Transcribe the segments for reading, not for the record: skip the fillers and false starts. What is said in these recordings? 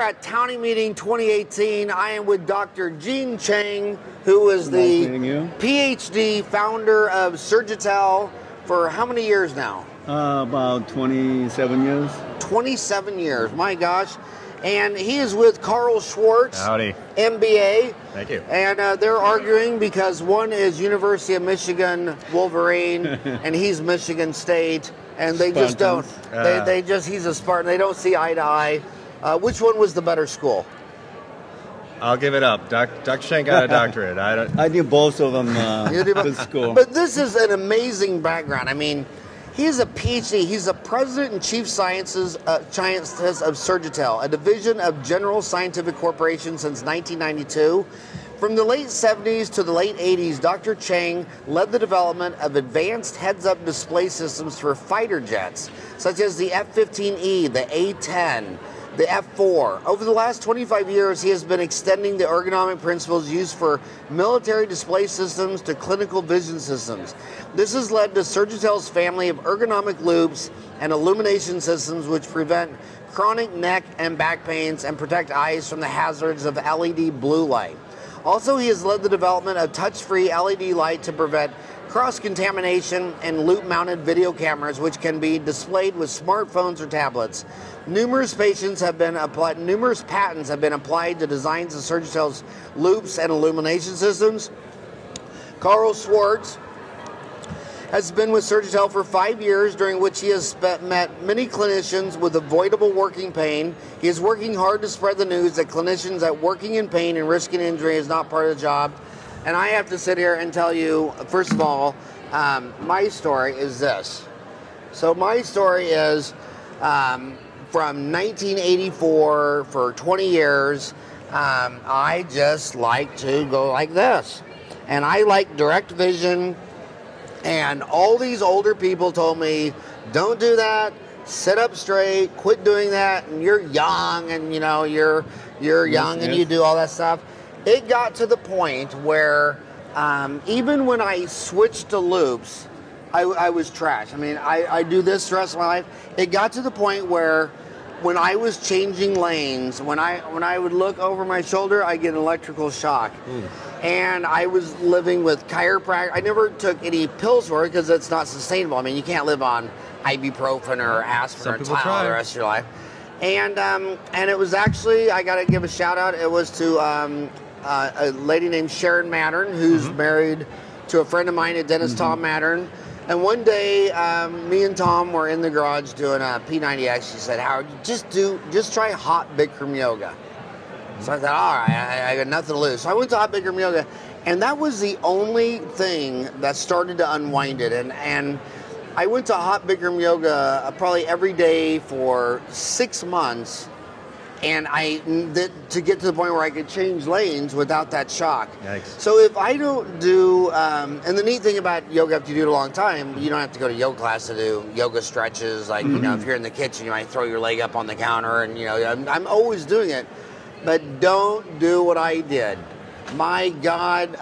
at Townie Meeting 2018. I am with Dr. Jin Chang, who is the PhD founder of SurgiTel for how many years now? About 27 years. 27 years, my gosh. And he is with Karl Schwartz Howdy. MBA. Thank you. And they're arguing because one is University of Michigan Wolverine and he's Michigan State. And they just don't, he's a Spartan. They don't see eye to eye. Which one was the better school? I'll give it up. Dr. Chang got a doctorate. I think both of them good school. But this is an amazing background. I mean, he's a PhD. He's the president and chief scientist of SurgiTel, a division of General Scientific Corporation since 1992. From the late 70s to the late 80s, Dr. Chang led the development of advanced heads-up display systems for fighter jets, such as the F-15E, the A-10, the F-4. Over the last 25 years, he has been extending the ergonomic principles used for military display systems to clinical vision systems. This has led to SurgiTel's family of ergonomic loupes and illumination systems which prevent chronic neck and back pains and protect eyes from the hazards of LED blue light. Also, he has led the development of touch-free LED light to prevent cross-contamination and loupe-mounted video cameras, which can be displayed with smartphones or tablets. Numerous patents have been applied to designs of SurgiTel's loupes and illumination systems. Karl Schwartz has been with SurgiTel for 5 years, during which he has met many clinicians with avoidable working pain. He is working hard to spread the news that clinicians that working in pain and risking injury is not part of the job. And I have to sit here and tell you, first of all, my story is this. So my story is from 1984 for 20 years, I just like to go like this. And I like direct vision. And all these older people told me, don't do that, sit up straight, quit doing that, and you're young, and you know, you're young and you do all that stuff. It got to the point where even when I switched to loupes, I was trash. I mean, I do this the rest of my life. It got to the point where when I was changing lanes, when I would look over my shoulder, I get an electrical shock. And I was living with chiropractic. I never took any pills for it because it's not sustainable. I mean, you can't live on ibuprofen or aspirin or Tylenol the rest of your life. And it was actually, I got to give a shout out. It was to a lady named Sharon Mattern, who's married to a friend of mine, a dentist, Tom Mattern. And one day, me and Tom were in the garage doing a P90X. She said, Howard, just try hot Bikram yoga. So I thought, all right, I got nothing to lose. So I went to hot Bikram yoga, and that was the only thing that started to unwind it. And I went to hot Bikram yoga probably every day for 6 months, and to get to the point where I could change lanes without that shock. Yikes. So if I don't do, and the neat thing about yoga, after you do it a long time, you don't have to go to yoga class to do yoga stretches. Like, you know, if you're in the kitchen, you might throw your leg up on the counter, and, you know, I'm always doing it. But don't do what I did. My God,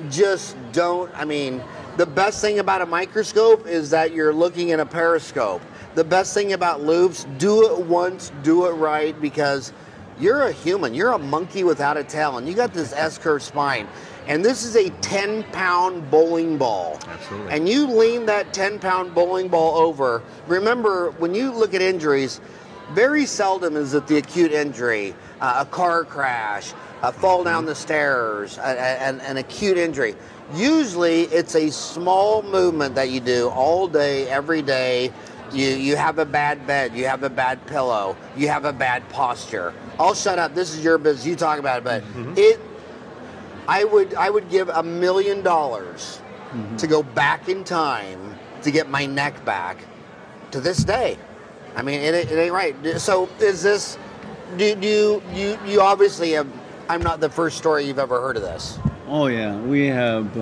just don't. I mean, the best thing about a microscope is that you're looking in a periscope. The best thing about loupes, do it once, do it right, because you're a human. You're a monkey without a tail, and you got this S-curve spine. And this is a 10-pound bowling ball. Absolutely. And you lean that 10-pound bowling ball over. Remember, when you look at injuries, very seldom is it the acute injury, a car crash, a fall down the stairs, an acute injury. Usually it's a small movement that you do all day, every day. You have a bad bed, you have a bad pillow, you have a bad posture. I'll shut up, this is your business, you talk about it, but I would give $1 million to go back in time to get my neck back to this day. I mean, it ain't right. So is this, you obviously have, I'm not the first story you've ever heard of this. Oh yeah, we have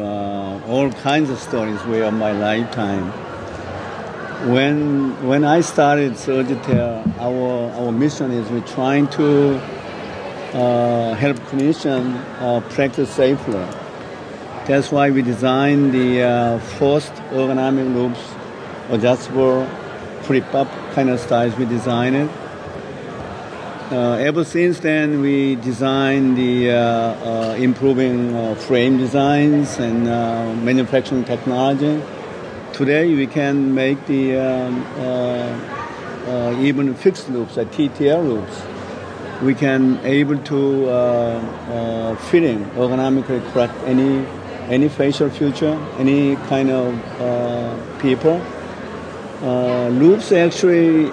all kinds of stories of my lifetime. When I started SurgiTel, our mission is we're trying to help clinicians practice safely. That's why we designed the first ergonomic loupes, adjustable flip-up kind of styles we designed it. Ever since then, we designed the improving frame designs and manufacturing technology. Today, we can make the even fixed loupes, like TTL loupes. We can able to fitting ergonomically correct any facial feature, any kind of people. Loupes actually.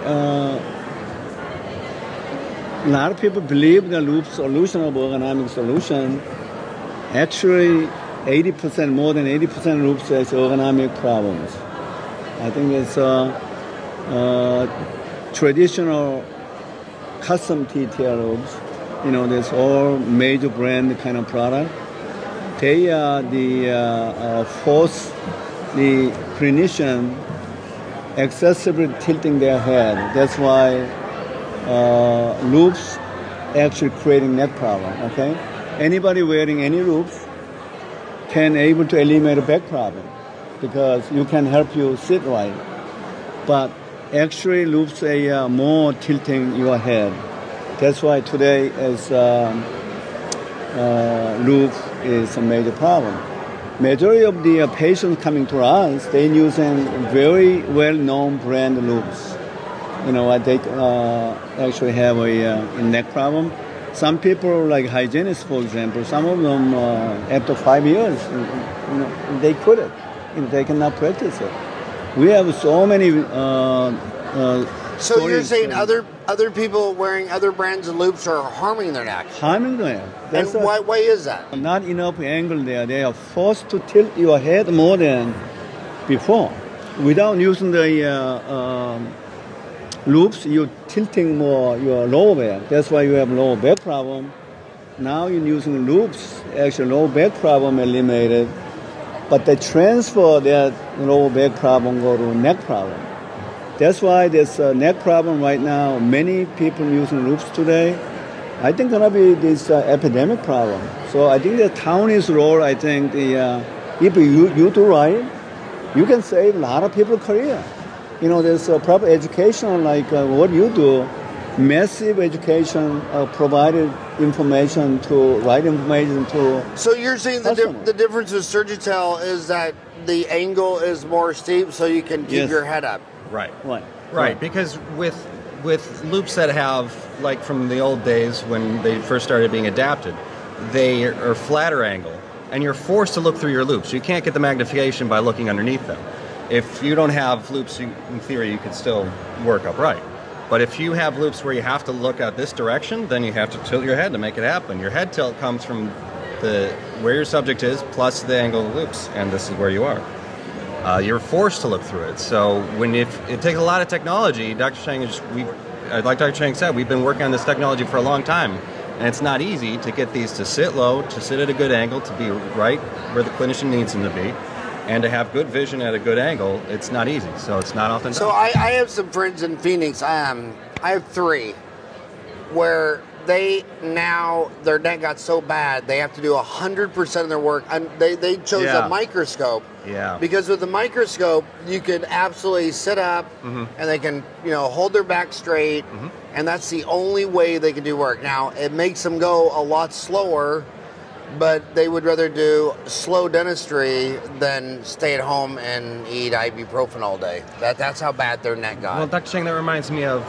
A lot of people believe the loop solution of ergonomic solution. Actually, 80%, more than 80% loupes has ergonomic problems. I think it's traditional custom TTL loupes. You know, there's all major brand kind of product. They are the force the clinician excessively tilting their head. That's why loupes actually creating neck problem, okay? Anybody wearing any loupes can able to eliminate a back problem because you can help you sit right. But actually loupes are more tilting your head. That's why today is loupe is a major problem. Majority of the patients coming to us, they're using very well-known brand loupes. You know, they actually have a neck problem. Some people, like hygienists, for example, some of them, after 5 years, you know, they quit it. You know, they cannot practice it. We have so many. So you're saying other people wearing other brands of loupes are harming their neck? Harming their neck. And why is that? Not enough angle there. They are forced to tilt your head more than before. Without using the loupes, you're tilting more your lower back. That's why you have lower back problem. Now you're using loupes, actually lower back problem eliminated, but they transfer that lower back problem go to neck problem. That's why there's a neck problem right now. Many people using loupes today. I think gonna be this epidemic problem. So I think the county's role, I think, if you do right, you can save a lot of people's career. You know, there's a proper education like what you do, massive education, provided information to, right information to. So you're saying the difference with SurgiTel is that the angle is more steep so you can keep your head up. Right. Because with loupes that have, like from the old days when they first started being adapted, they are flatter angle, and you're forced to look through your loupes. You can't get the magnification by looking underneath them. If you don't have loupes, in theory, you could still work upright. But if you have loupes where you have to look at this direction, then you have to tilt your head to make it happen. Your head tilt comes from where your subject is plus the angle of the loupes, and this is where you are. You're forced to look through it. So it takes a lot of technology. Dr. Chang like Dr. Chang said, we've been working on this technology for a long time, and it's not easy to get these to sit low, to sit at a good angle, to be right where the clinician needs them to be. And to have good vision at a good angle, it's not easy. So it's not often done. So I have some friends in Phoenix. I have 3 where their neck got so bad they have to do 100% of their work. And they chose a microscope. Yeah. Because with the microscope, you can absolutely sit up and they can, hold their back straight. And that's the only way they can do work. Now, it makes them go a lot slower, but they would rather do slow dentistry than stay at home and eat ibuprofen all day. That's how bad their neck got. Well, Dr. Chang, that reminds me of,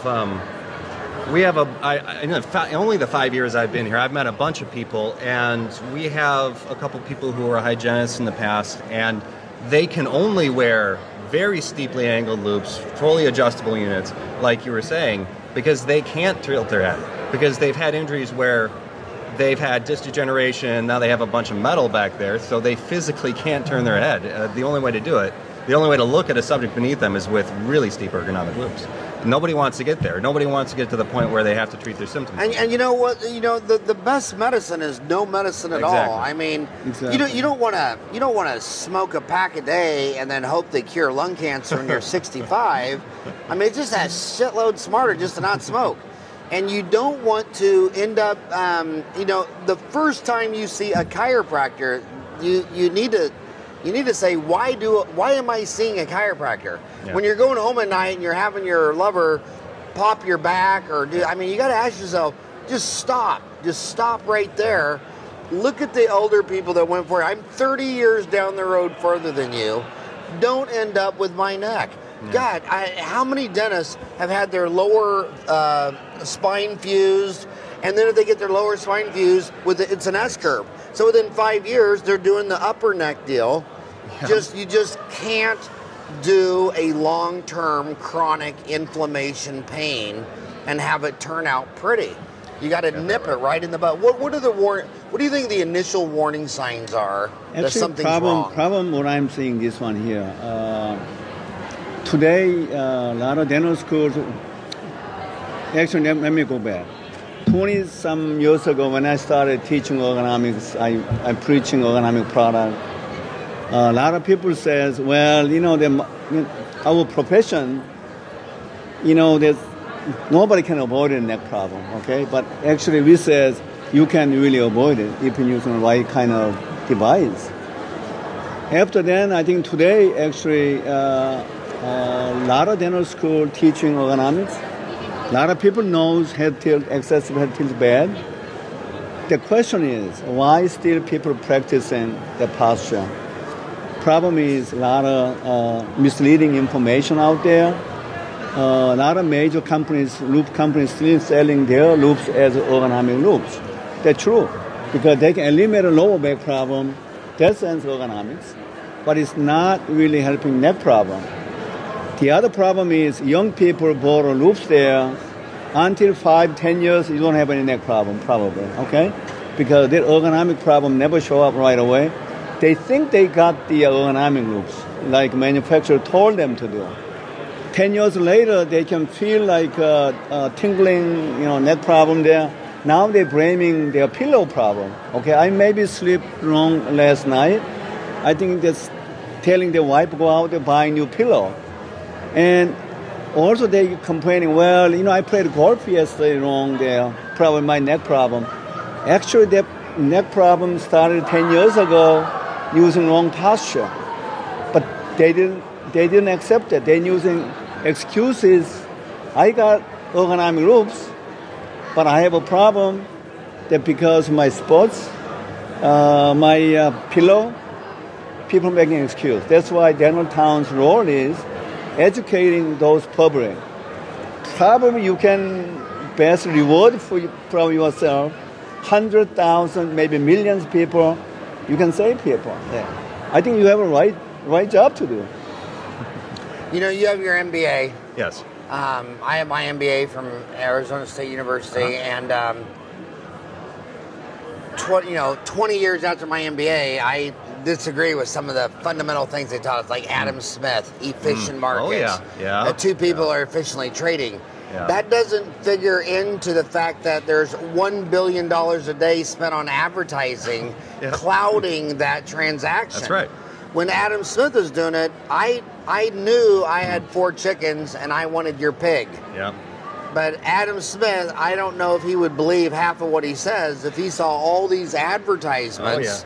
we have only the 5 years I've been here, I've met a bunch of people, and we have a couple people who were hygienists in the past, and they can only wear very steeply angled loupes, fully adjustable units, like you were saying, because they can't tilt their head, because they've had injuries where they've had disc degeneration, now they have a bunch of metal back there, so they physically can't turn their head. The only way to do it, the only way to look at a subject beneath them is with really steep ergonomic loupes. Nobody wants to get there. Nobody wants to get to the point where they have to treat their symptoms. And you know what? The best medicine is no medicine at all. I mean, you don't want to smoke a pack a day and then hope they cure lung cancer when you're 65. I mean, it's just that shitload smarter just to not smoke. And you don't want to end up, the first time you see a chiropractor, you need to say, why am I seeing a chiropractor? Yeah. When you're going home at night and you're having your lover pop your back or do, I mean, you got to ask yourself, just stop right there. Look at the older people that went for it. I'm 30 years down the road further than you. Don't end up with my neck. Yeah. God, how many dentists have had their lower spine fused, and then if they get their lower spine fused, it's an S-curve. So within 5 years, they're doing the upper neck deal. Yeah. You just can't do a long-term chronic inflammation pain and have it turn out pretty. You got to nip it right in the butt. What do you think the initial warning signs are that something's wrong? Problem what I'm seeing this one here. Today, a lot of dental schools, actually, let me go back. 20-some years ago, when I started teaching ergonomics, I'm preaching ergonomic product. A lot of people says, well, you know, our profession, you know, nobody can avoid a neck problem, okay? But actually, we says you can really avoid it if you're using the right kind of device. After then, I think today, actually, a lot of dental school teaching ergonomics. A lot of people knows head tilt, excessive head tilt is bad. The question is, why still people practicing the posture? Problem is a lot of misleading information out there. A lot of major companies, loop companies, still selling their loupes as ergonomic loupes. That's true, because they can eliminate a lower back problem. That's ergonomics, but it's not really helping neck problem. The other problem is young people bought loupes there. Until 5-10 years, you don't have any neck problem, probably, okay? Because their ergonomic problem never show up right away. They think they got the ergonomic loupes, like manufacturer told them to do. 10 years later, they can feel like tingling, neck problem there. Now they're blaming their pillow problem. Okay, I maybe sleep wrong last night. I think that's telling their wife go out and buy a new pillow. And also they complaining, well, I played golf yesterday wrong there, probably my neck problem. Actually, that neck problem started 10 years ago using wrong posture. But they didn't accept it. They're using excuses. I got ergonomic loupes, but I have a problem that because of my sports, my pillow, people making excuse. That's why Dental Town's role is educating those public. Probably you can best reward from yourself 100,000, maybe millions of people. You can save people. Yeah. I think you have a right job to do. You have your MBA. Yes. I have my MBA from Arizona State University, and 20 years after my MBA, I disagree with some of the fundamental things they taught us, like Adam Smith, efficient markets. Oh, yeah. That two people are efficiently trading. Yeah. That doesn't figure into the fact that there's $1 billion a day spent on advertising, clouding that transaction. That's right. When Adam Smith was doing it, I knew I had 4 chickens and I wanted your pig. Yeah. But Adam Smith, I don't know if he would believe half of what he says if he saw all these advertisements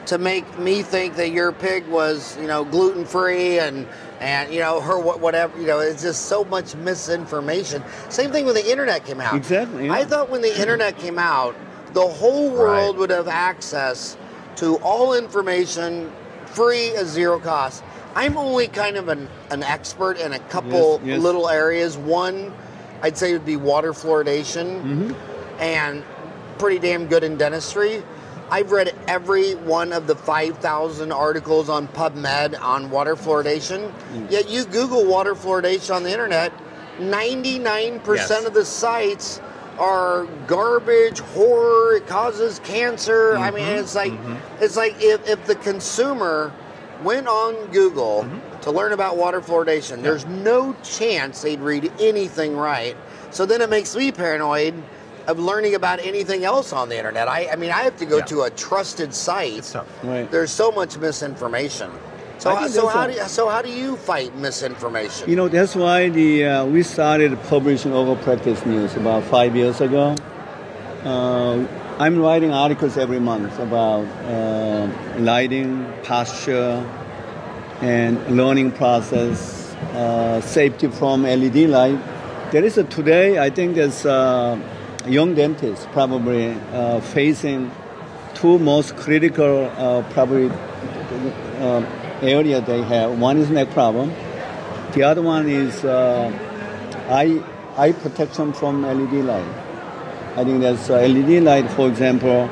to make me think that your pig was, gluten-free and her whatever. It's just so much misinformation. Same thing when the internet came out. Exactly. Yeah. I thought when the internet came out, the whole world would have access to all information, free at zero cost. I'm only kind of an expert in a couple little areas. One, I'd say would be water fluoridation, and pretty damn good in dentistry. I've read every one of the 5,000 articles on PubMed on water fluoridation. Yet you Google water fluoridation on the internet, 99% of the sites are garbage, horror, it causes cancer. I mean, it's like if the consumer went on Google to learn about water fluoridation, there's no chance they'd read anything right. So then it makes me paranoid of learning about anything else on the internet. I have to go to a trusted site. Right. There's so much misinformation. So how do you fight misinformation? That's why we started publishing Over Practice News about 5 years ago. I'm writing articles every month about lighting, posture, and learning process, safety from LED light. There is today, I think there's young dentists probably facing two most critical probably area they have. One is neck problem. The other one is eye protection from LED light. I think there's LED light, for example.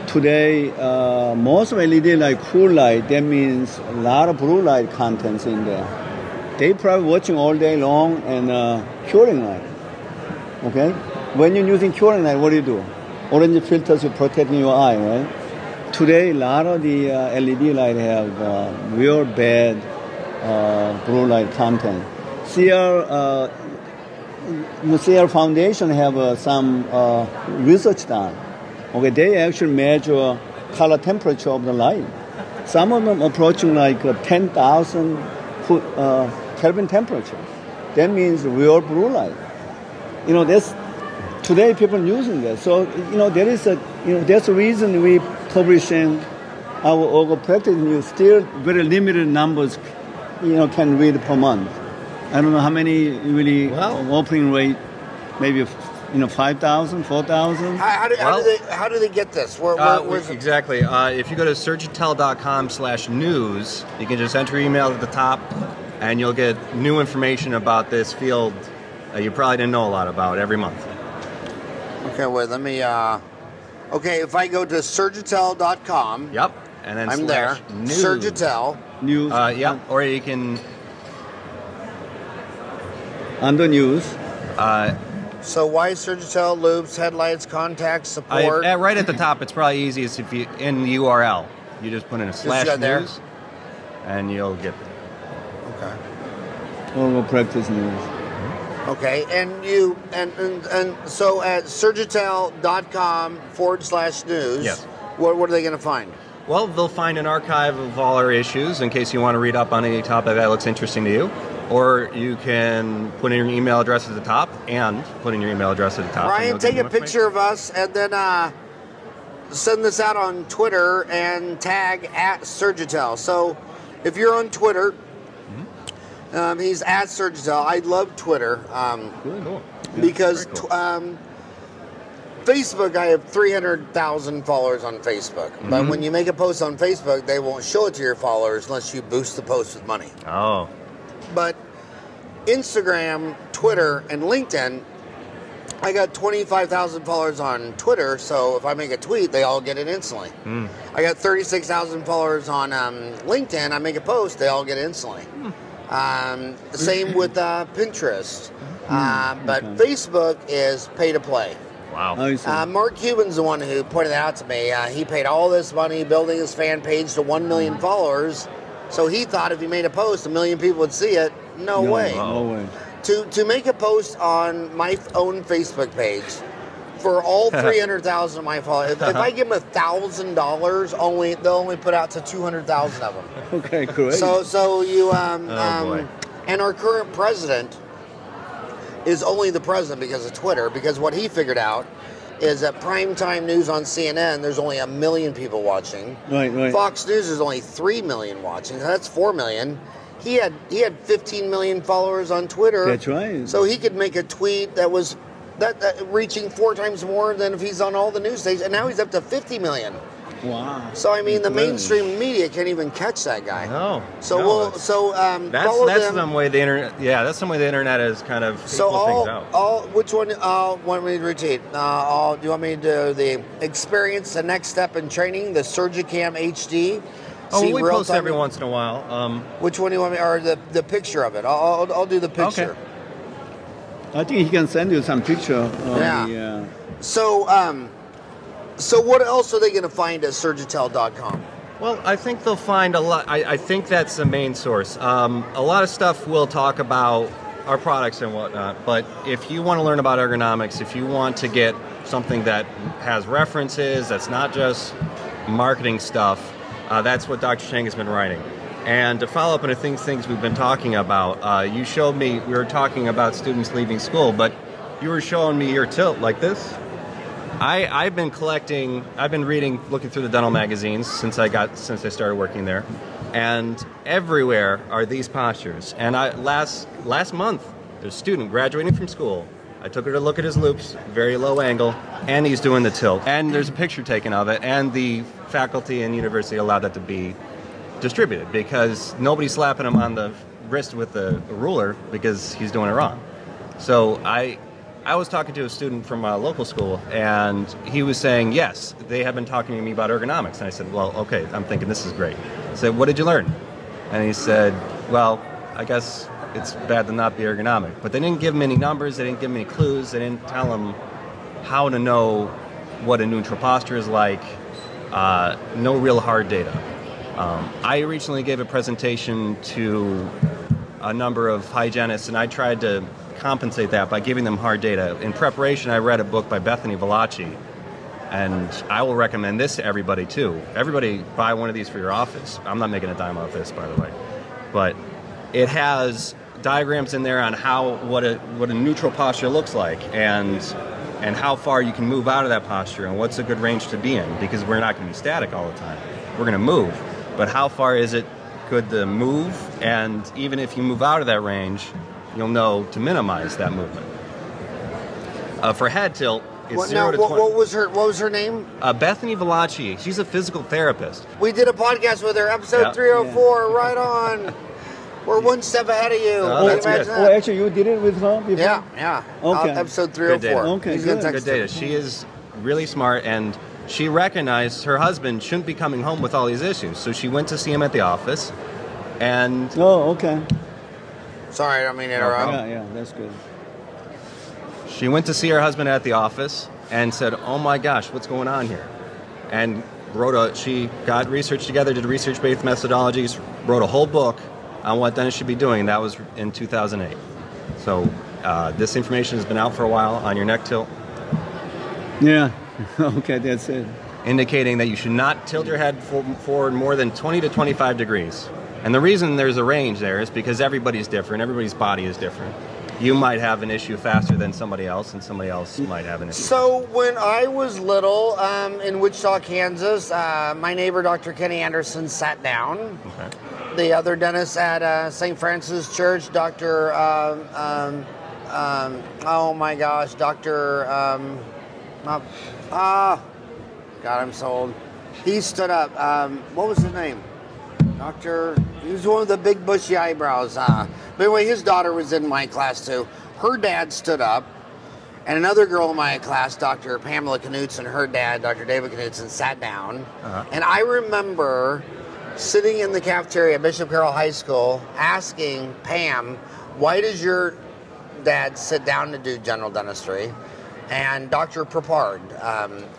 Today, most of LED light, cool light, that means a lot of blue light contents in there. They probably watching all day long and curing light. Okay? When you're using curing light, what do? Orange filters, you're protecting your eye, right? Today, a lot of the LED light have real bad blue light content. CL Foundation have some research done. Okay, they actually measure color temperature of the light. Some of them approaching like 10,000 Kelvin temperature. That means real blue light. You know, today people using that. So, you know, that's the reason we publishing our orthopractic news. Still very limited numbers, you know, can read per month. I don't know how many really opening rate, maybe 5,000, 4,000. How do they get this? Exactly. If you go to surgitel.com/news, you can just enter your email at the top, and you'll get new information about this field you probably didn't know a lot about every month. Okay, wait. Let me. Okay, if I go to surgitel.com. Yep. And then I'm there. News. SurgiTel. News. Yeah. Or you can. Under news. So why SurgiTel, loupes, headlights, contacts, support? Right at the top, it's probably easiest if you, in the URL, you just put in a /news, and you'll get there. Okay. Oral practice news. Okay, and so at surgitel.com/news, yes. What are they going to find? Well, they'll find an archive of all our issues in case you want to read up on any topic that looks interesting to you. Or you can put in your email address at the top and put in your email address at the top. Ryan, take a picture of us and then send this out on Twitter and tag at SurgiTel. So if you're on Twitter, he's at SurgiTel. I love Twitter because Facebook, I have 300,000 followers on Facebook. But when you make a post on Facebook, they won't show it to your followers unless you boost the post with money. Oh. But Instagram, Twitter, and LinkedIn, I got 25,000 followers on Twitter, so if I make a tweet, they all get it instantly. I got 36,000 followers on LinkedIn, I make a post, they all get it instantly. Same with Pinterest. But Facebook is pay to play. Wow. Mark Cuban's the one who pointed that out to me. He paid all this money building his fan page to 1 million followers. So he thought if he made a post, 1 million people would see it. No way. No way. To make a post on my own Facebook page for all 300,000 of my followers, if I give them $1,000, they'll only put out to 200,000 of them. Okay, great. So you and our current president is only the president because of Twitter. Because what he figured out is that primetime news on CNN, there's only 1 million people watching. Right. Fox News is only 3 million watching. That's 4 million. He had 15 million followers on Twitter. That's right. So he could make a tweet that was that reaching 4 times more than if he's on all the news stations. And now he's up to 50 million. Wow. So I mean, the mainstream media can't even catch that guy. No. So that's some way the internet. Yeah, that's some way the internet is kind of things out. Which one? Want me to repeat? Do you want me to do the experience, the next step in training, the SurgiCam HD? We post every once in a while. Which one do you want me? Or the picture of it? I'll do the picture. Okay. I think he can send you some picture. So what else are they going to find at surgitel.com? Well, I think they'll find a lot. I think that's the main source. A lot of stuff we'll talk about our products and whatnot, but if you want to learn about ergonomics, if you want to get something that has references, that's not just marketing stuff, that's what Dr. Chang has been writing. And to follow up on the things we've been talking about, you showed me, we were talking about students leaving school, but you were showing me your tilt like this. I've been reading, looking through the dental magazines since I started working there, and everywhere are these postures. And last month, There's a student graduating from school. I took her to look at his loupes, very low angle, and he's doing the tilt. And there's a picture taken of it, and the faculty and university allowed that to be distributed because nobody's slapping him on the wrist with a ruler because he's doing it wrong. So I was talking to a student from a local school, and he was saying, yes, they have been talking to me about ergonomics. And I said, well, okay, I'm thinking this is great. I said, what did you learn? And he said, well, I guess it's bad to not be ergonomic. But they didn't give him any numbers, they didn't give him any clues, they didn't tell him how to know what a neutral posture is like, no real hard data. I recently gave a presentation to a number of hygienists, and I tried to compensate that by giving them hard data. In preparation, I read a book by Bethany Valachi, and I will recommend this to everybody too. Everybody buy one of these for your office. I'm not making a dime off this, by the way. But it has diagrams in there on what a neutral posture looks like, and how far you can move out of that posture, and what's a good range to be in, because we're not going to be static all the time. We're going to move, but how far is it good to move? And even if you move out of that range, you'll know to minimize that movement. For head tilt, it's 0 to 20. What was her name? Bethany Valachi. She's a physical therapist. We did a podcast with her, episode 304. Yeah. Right on. We're one step ahead of you. Oh, that's good. Oh, actually, you did it with her before? Yeah. Okay. Episode 304. Okay, good data. She is really smart, and she recognized her husband shouldn't be coming home with all these issues, so she went to see him at the office, and... Oh, okay. Sorry, I don't mean to interrupt. Yeah, that's good. She went to see her husband at the office and said, oh my gosh, what's going on here? And she got research together, did research-based methodologies, wrote a whole book on what dentists should be doing, and that was in 2008. So this information has been out for a while on your neck tilt. Yeah, okay, that's it. Indicating that you should not tilt your head forward more than 20 to 25 degrees. And the reason there's a range there is because everybody's different, everybody's body is different. You might have an issue faster than somebody else, and somebody else might have an issue. So when I was little, in Wichita, Kansas, my neighbor, Dr. Kenny Anderson, sat down. Okay. The other dentist at St. Francis Church, Dr. Oh my gosh, Dr. God, I'm so old. He stood up. What was his name? He was one with the big bushy eyebrows. But anyway, his daughter was in my class too. Her dad stood up, and another girl in my class, Dr. Pamela Knutson, her dad, Dr. David Knutson, sat down. And I remember sitting in the cafeteria at Bishop Carroll High School asking Pam, why does your dad sit down to do general dentistry? And Dr. Prapard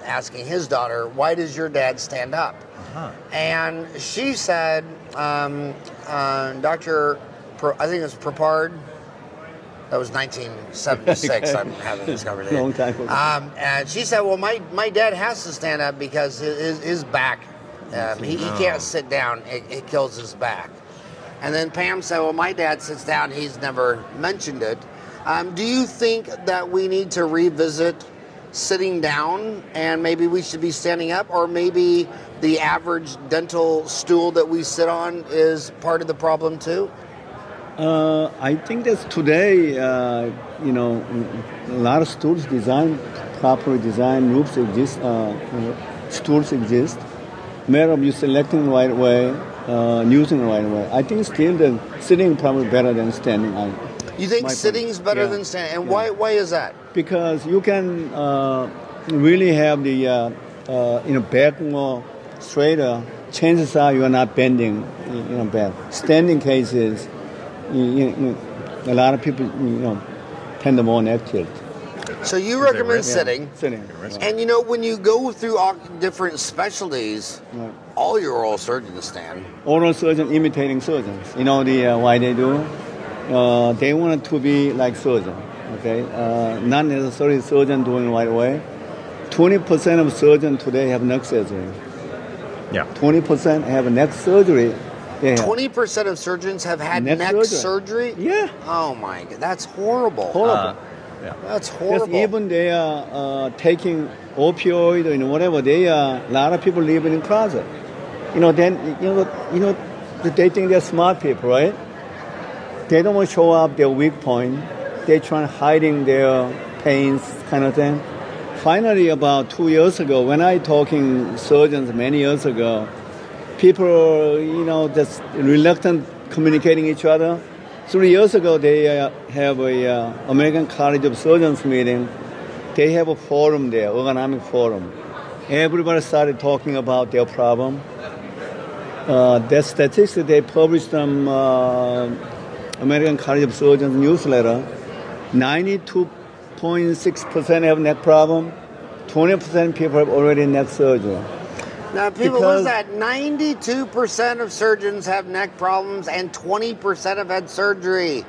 asking his daughter, why does your dad stand up? And she said, I think it was Prapard. That was 1976. I'm having this conversation. Long time ago. And she said, well, my dad has to stand up because his back, he can't sit down. It kills his back. And then Pam said, well, my dad sits down. He's never mentioned it. Do you think that we need to revisit sitting down and maybe we should be standing up, or maybe the average dental stool that we sit on is part of the problem too? I think that today, a lot of stools properly designed, roofs exist, stools exist. Matter of you selecting the right way, using the right way. I think still the sitting probably better than standing. You think sitting's better than standing? And why is that? Because you can really have the back more straighter. Chances are you are not bending back. Standing cases, a lot of people tend to more neck tilt. So you recommend sitting. Sitting. And when you go through all different specialties, all your oral surgeons stand. Oral surgeons imitating surgeons. Why they do? They want to be like surgeon. Okay, not necessarily surgeon doing the right way. 20% of surgeons today have neck surgery. Yeah. 20% have neck surgery. 20% of surgeons have had neck surgery? Yeah. Oh my God, that's horrible. Horrible. Yeah. That's horrible. Because even they are taking opioid or whatever, a lot of people live in a closet. They think they're smart people, right? They don't want to show up their weak point. they try hiding their pains, kind of thing. Finally, about 2 years ago, when I talking surgeons many years ago, people, just reluctant communicating each other. 3 years ago, they have a American College of Surgeons meeting. They have a forum there, ergonomic forum. Everybody started talking about their problem. That statistics they published from American College of Surgeons newsletter. 92.6% have neck problem. 20% people have already neck surgery. Now, people, what is that? 92% of surgeons have neck problems and 20% have had surgery.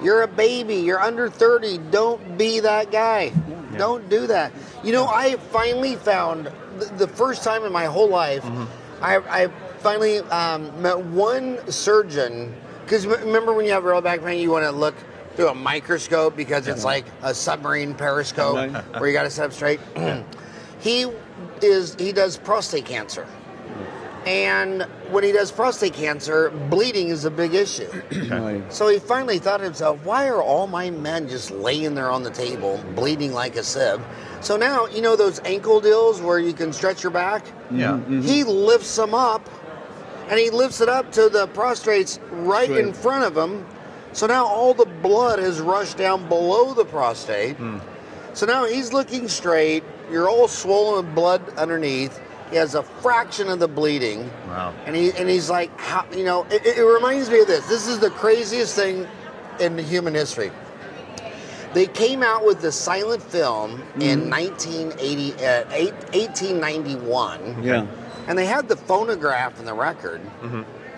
You're a baby. You're under 30. Don't be that guy. Yeah. Don't do that. I finally found, the first time in my whole life, I finally met one surgeon, because remember when you have real back pain, you want to look through a microscope because it's like a submarine periscope where you got to sit up straight. He does prostate cancer. And when he does prostate cancer, bleeding is a big issue. So he finally thought to himself, why are all my men just laying there on the table, bleeding like a sieve? So now, those ankle deals where you can stretch your back? Yeah. He lifts them up, and he lifts it up to the prostates right in front of him. So now all the blood has rushed down below the prostate. So now he's looking straight. You're all swollen with blood underneath. He has a fraction of the bleeding. Wow. And he's like, it reminds me of this. This is the craziest thing in human history. They came out with the silent film in 1891. Yeah. And they had the phonograph and the record.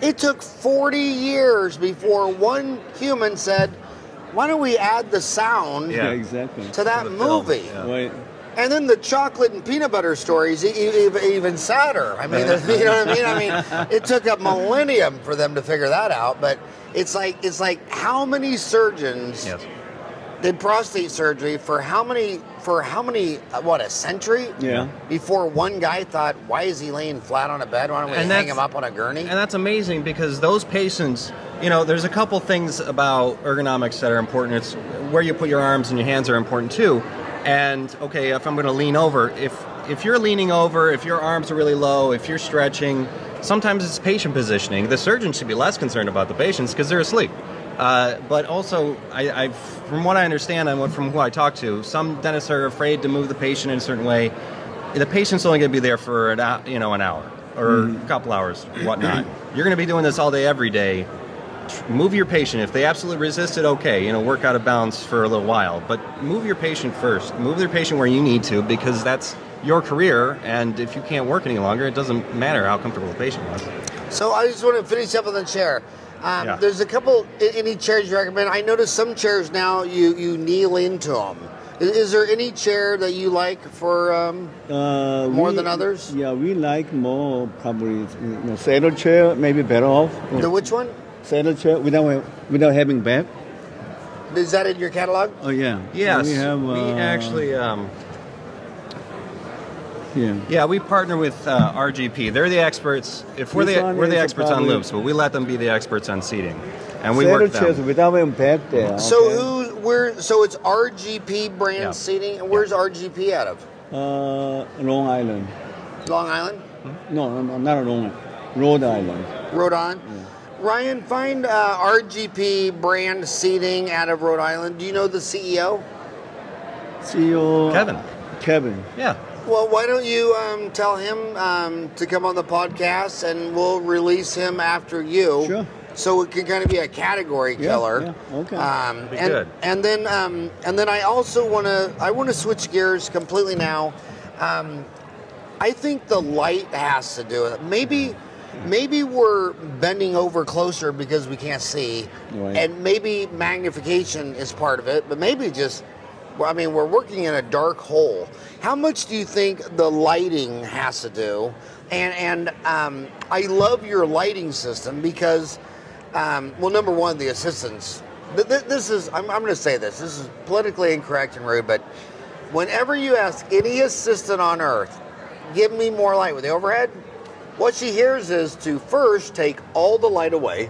It took 40 years before one human said, why don't we add the sound to that movie? Yeah. Right. And then the chocolate and peanut butter stories, even sadder. I mean, you know what I mean? It took a millennium for them to figure that out. But it's like how many surgeons did prostate surgery for how many, a century? Yeah. Before one guy thought, why is he laying flat on a bed? Why don't we hang him up on a gurney? And that's amazing because those patients, there's a couple things about ergonomics that are important. It's where you put your arms and your hands are important too. And okay, if I'm going to lean over, if you're leaning over, if your arms are really low, if you're stretching, sometimes it's patient positioning. The surgeon should be less concerned about the patients because they're asleep. But also, I from what I understand and from who I talk to, some dentists are afraid to move the patient in a certain way. The patient's only going to be there for an hour or a couple hours, whatnot. You're going to be doing this all day, every day. Move your patient. If they absolutely resist it, okay, work out of balance for a little while. But move your patient first. Move your patient where you need to because that's your career. And if you can't work any longer, it doesn't matter how comfortable the patient was. So I just want to finish up on the chair. There's a couple, any chairs you recommend? I noticed some chairs now you kneel into them. Is there any chair that you like for more than others? Yeah, we like more probably saddle chair, maybe better off. The which one? Saddle chair without having back. Is that in your catalog? Oh yeah. Yes. So we actually. We partner with RGP. They're the experts. If we're the experts on loupes, but we let them be the experts on seating, and we work with them. Chairs without having back there. So So it's RGP brand seating, and where's RGP out of? Long Island. Long Island? No, not Long Island. Rhode Island. Rhode Island. Yeah. Ryan, find RGP brand seating out of Rhode Island. Do you know the CEO? CEO Kevin. Yeah. Well, why don't you tell him to come on the podcast, and we'll release him after you. Sure. So it can kind of be a category killer. Yeah. Okay. Good. And then I also want to switch gears completely now. I think the light has to do with it. Maybe we're bending over closer because we can't see, and maybe magnification is part of it, but maybe we're working in a dark hole. How much do you think the lighting has to do? And I love your lighting system because, number one, the assistants. This is, I'm going to say this is politically incorrect and rude, but whenever you ask any assistant on earth, give me more light with the overhead, what she hears is to first take all the light away.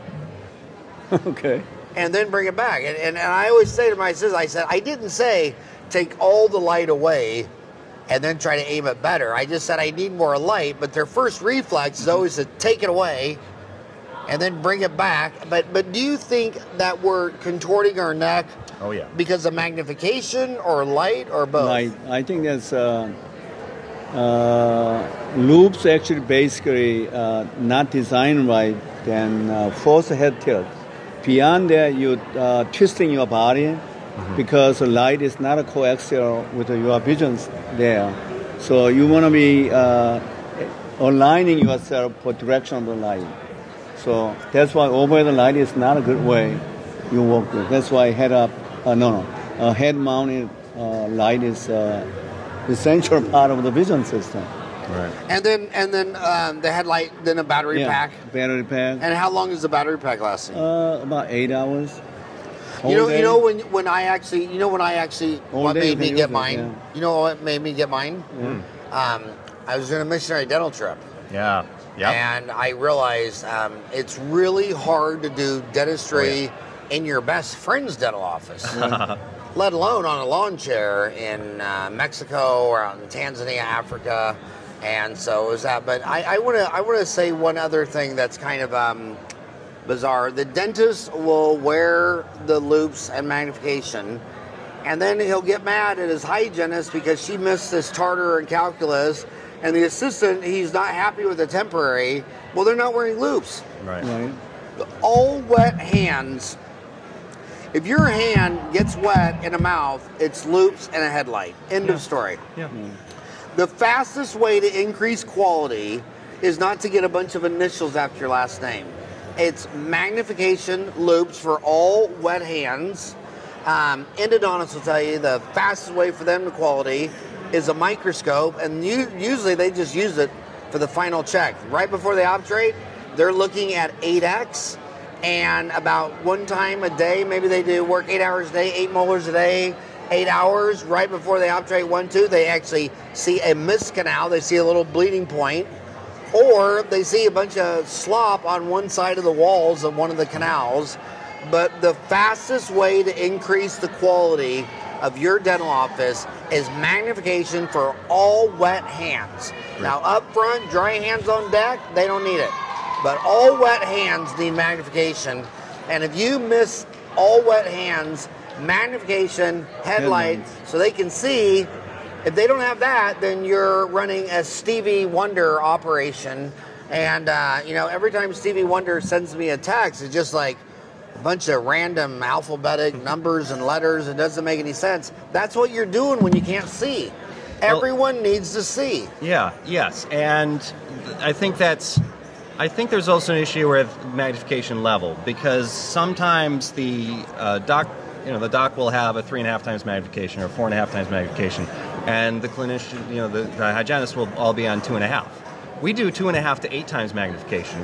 Okay. and then bring it back. And I always say to my assistant, I said, I didn't say take all the light away and then try to aim it better. I just said I need more light, but their first reflex is always to take it away and then bring it back. But do you think that we're contorting our neck because of magnification or light or both? Light. I think that's loupes actually basically not designed right, then force head tilt. Beyond that, you twisting your body because the light is not a coaxial with your visions there. So you want to be aligning yourself for direction of the light. So that's why over the light is not a good way you work with. That's why head mounted light is essential part of the vision system. Right. And then the headlight, then a battery pack. Battery pack. And how long is the battery pack lasting? About 8 hours. You know when I actually what made me get mine? Yeah. You know what made me get mine? I was on a missionary dental trip. Yeah. Yep. And I realized it's really hard to do dentistry in your best friend's dental office, let alone on a lawn chair in Mexico or out in Tanzania, Africa. And so it was that. But I want to say one other thing that's kind of bizarre. The dentist will wear the loupes and magnification, and then he'll get mad at his hygienist because she missed this tartar and calculus, and the assistant, he's not happy with the temporary. Well, they're not wearing loupes. Right. All wet hands. If your hand gets wet in a mouth, it's loupes and a headlight. End of story. Yeah. The fastest way to increase quality is not to get a bunch of initials after your last name. It's magnification loupes for all wet hands. Endodontists will tell you the fastest way for them to quality is a microscope, and usually they just use it for the final check. Right before they obturate, they're looking at 8x, and about one time a day, maybe they do work 8 hours a day, 8 molars a day, 8 hours. Right before they obturate 1-2, they actually see a missed canal, they see a little bleeding point, or they see a bunch of slop on one side of the walls of one of the canals. But the fastest way to increase the quality of your dental office is magnification for all wet hands. Now up front, dry hands on deck, they don't need it. But all wet hands need magnification. And if you miss all wet hands, magnification, headlights, so they can see. If they don't have that, then you're running a Stevie Wonder operation. And, every time Stevie Wonder sends me a text, it's just like a bunch of random alphabetic numbers and letters. It doesn't make any sense. That's what you're doing when you can't see. Everyone needs to see. Yeah, yes. And I think there's also an issue with magnification level, because sometimes the doc will have a 3.5 times magnification or 4.5 times magnification, and the clinician, the hygienist will all be on 2.5. We do 2.5 to 8 times magnification.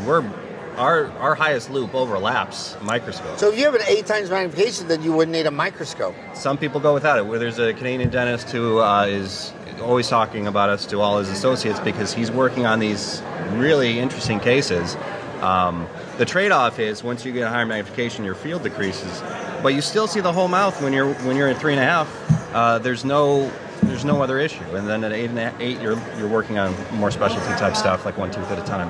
Our highest loupe overlaps a microscope. So if you have an 8 times magnification, then you wouldn't need a microscope. Some people go without it. There's a Canadian dentist who is always talking about us to all his associates because he's working on these really interesting cases. The trade-off is once you get a higher magnification, your field decreases, but you still see the whole mouth when you're at 3.5. There's no other issue, and then at 8, you're working on more specialty type stuff like 1 tooth at a time.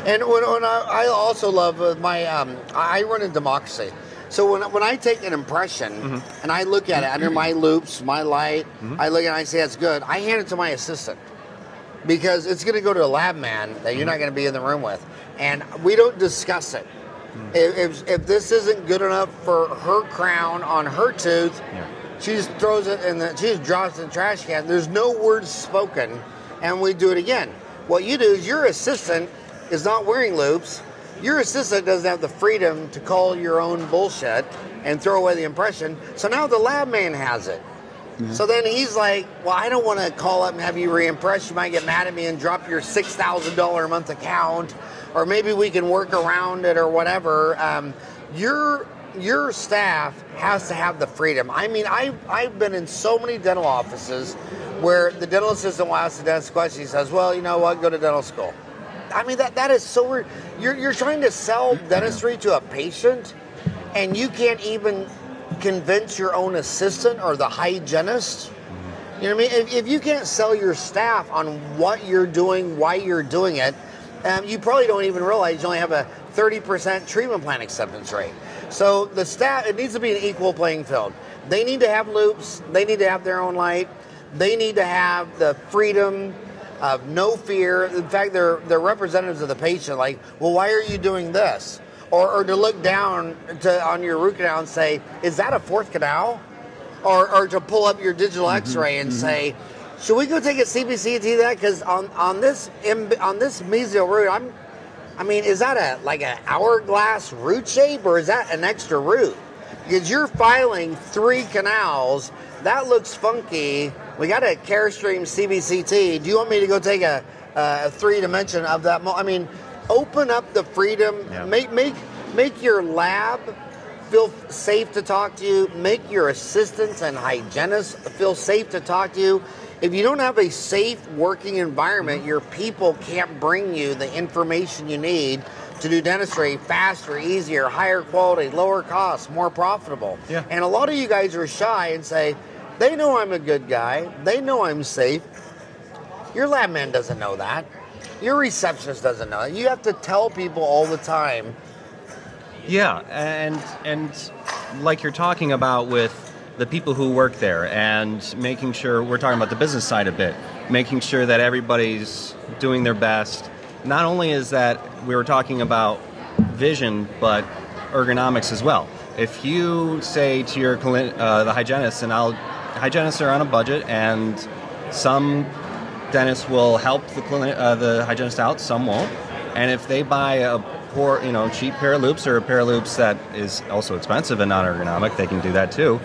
And when I also love I run a democracy. So when I take an impression and I look at it under my loupes, my light, I look at it and I say that's good, I hand it to my assistant because it's going to go to a lab man that you're not going to be in the room with, and we don't discuss it. If this isn't good enough for her crown on her tooth, she just throws it she just drops it in the trash can. There's no words spoken, and we do it again. What you do is your assistant is not wearing loupes. Your assistant doesn't have the freedom to call your own bullshit and throw away the impression. So now the lab man has it. So then he's like, well, I don't want to call up and have you re-impress. You might get mad at me and drop your $6,000 a month account, or maybe we can work around it or whatever. Your staff has to have the freedom. I mean, I've been in so many dental offices where the dental assistant will ask the dentist a question. He says, well, you know what, go to dental school. I mean, that is so weird. You're trying to sell dentistry to a patient, and you can't even convince your own assistant or the hygienist, you know what I mean? If you can't sell your staff on what you're doing, why you're doing it, you probably don't even realize you only have a 30% treatment plan acceptance rate. So the staff, it needs to be an equal playing field. They need to have loupes. They need to have their own light. They need to have the freedom of no fear. In fact, they're representatives of the patient. Like, well, why are you doing this? Or to look down on your root canal and say, is that a fourth canal? Or to pull up your digital X-ray and say, should we go take a CBCT to that? Because on this mesial root, I mean, is that like an hourglass root shape, or is that an extra root? Because you're filing 3 canals, that looks funky. We got a Carestream CBCT. Do you want me to go take a 3-dimension of that? I mean, open up the freedom. Yeah. Make your lab feel safe to talk to you. Make your assistants and hygienists feel safe to talk to you. If you don't have a safe working environment, your people can't bring you the information you need to do dentistry faster, easier, higher quality, lower cost, more profitable. Yeah. And a lot of you guys are shy and say, they know I'm a good guy. They know I'm safe. Your lab man doesn't know that. Your receptionist doesn't know that. You have to tell people all the time. Yeah, and like you're talking about with the people who work there, and making sure, we're talking about the business side a bit, making sure that everybody's doing their best. Not only is that we were talking about vision, but ergonomics as well. If you say to your the hygienist, and hygienists are on a budget, and some dentists will help the hygienist out, some won't. And if they buy a poor, cheap pair of loupes, or a pair of loupes that is also expensive and not ergonomic, they can do that too.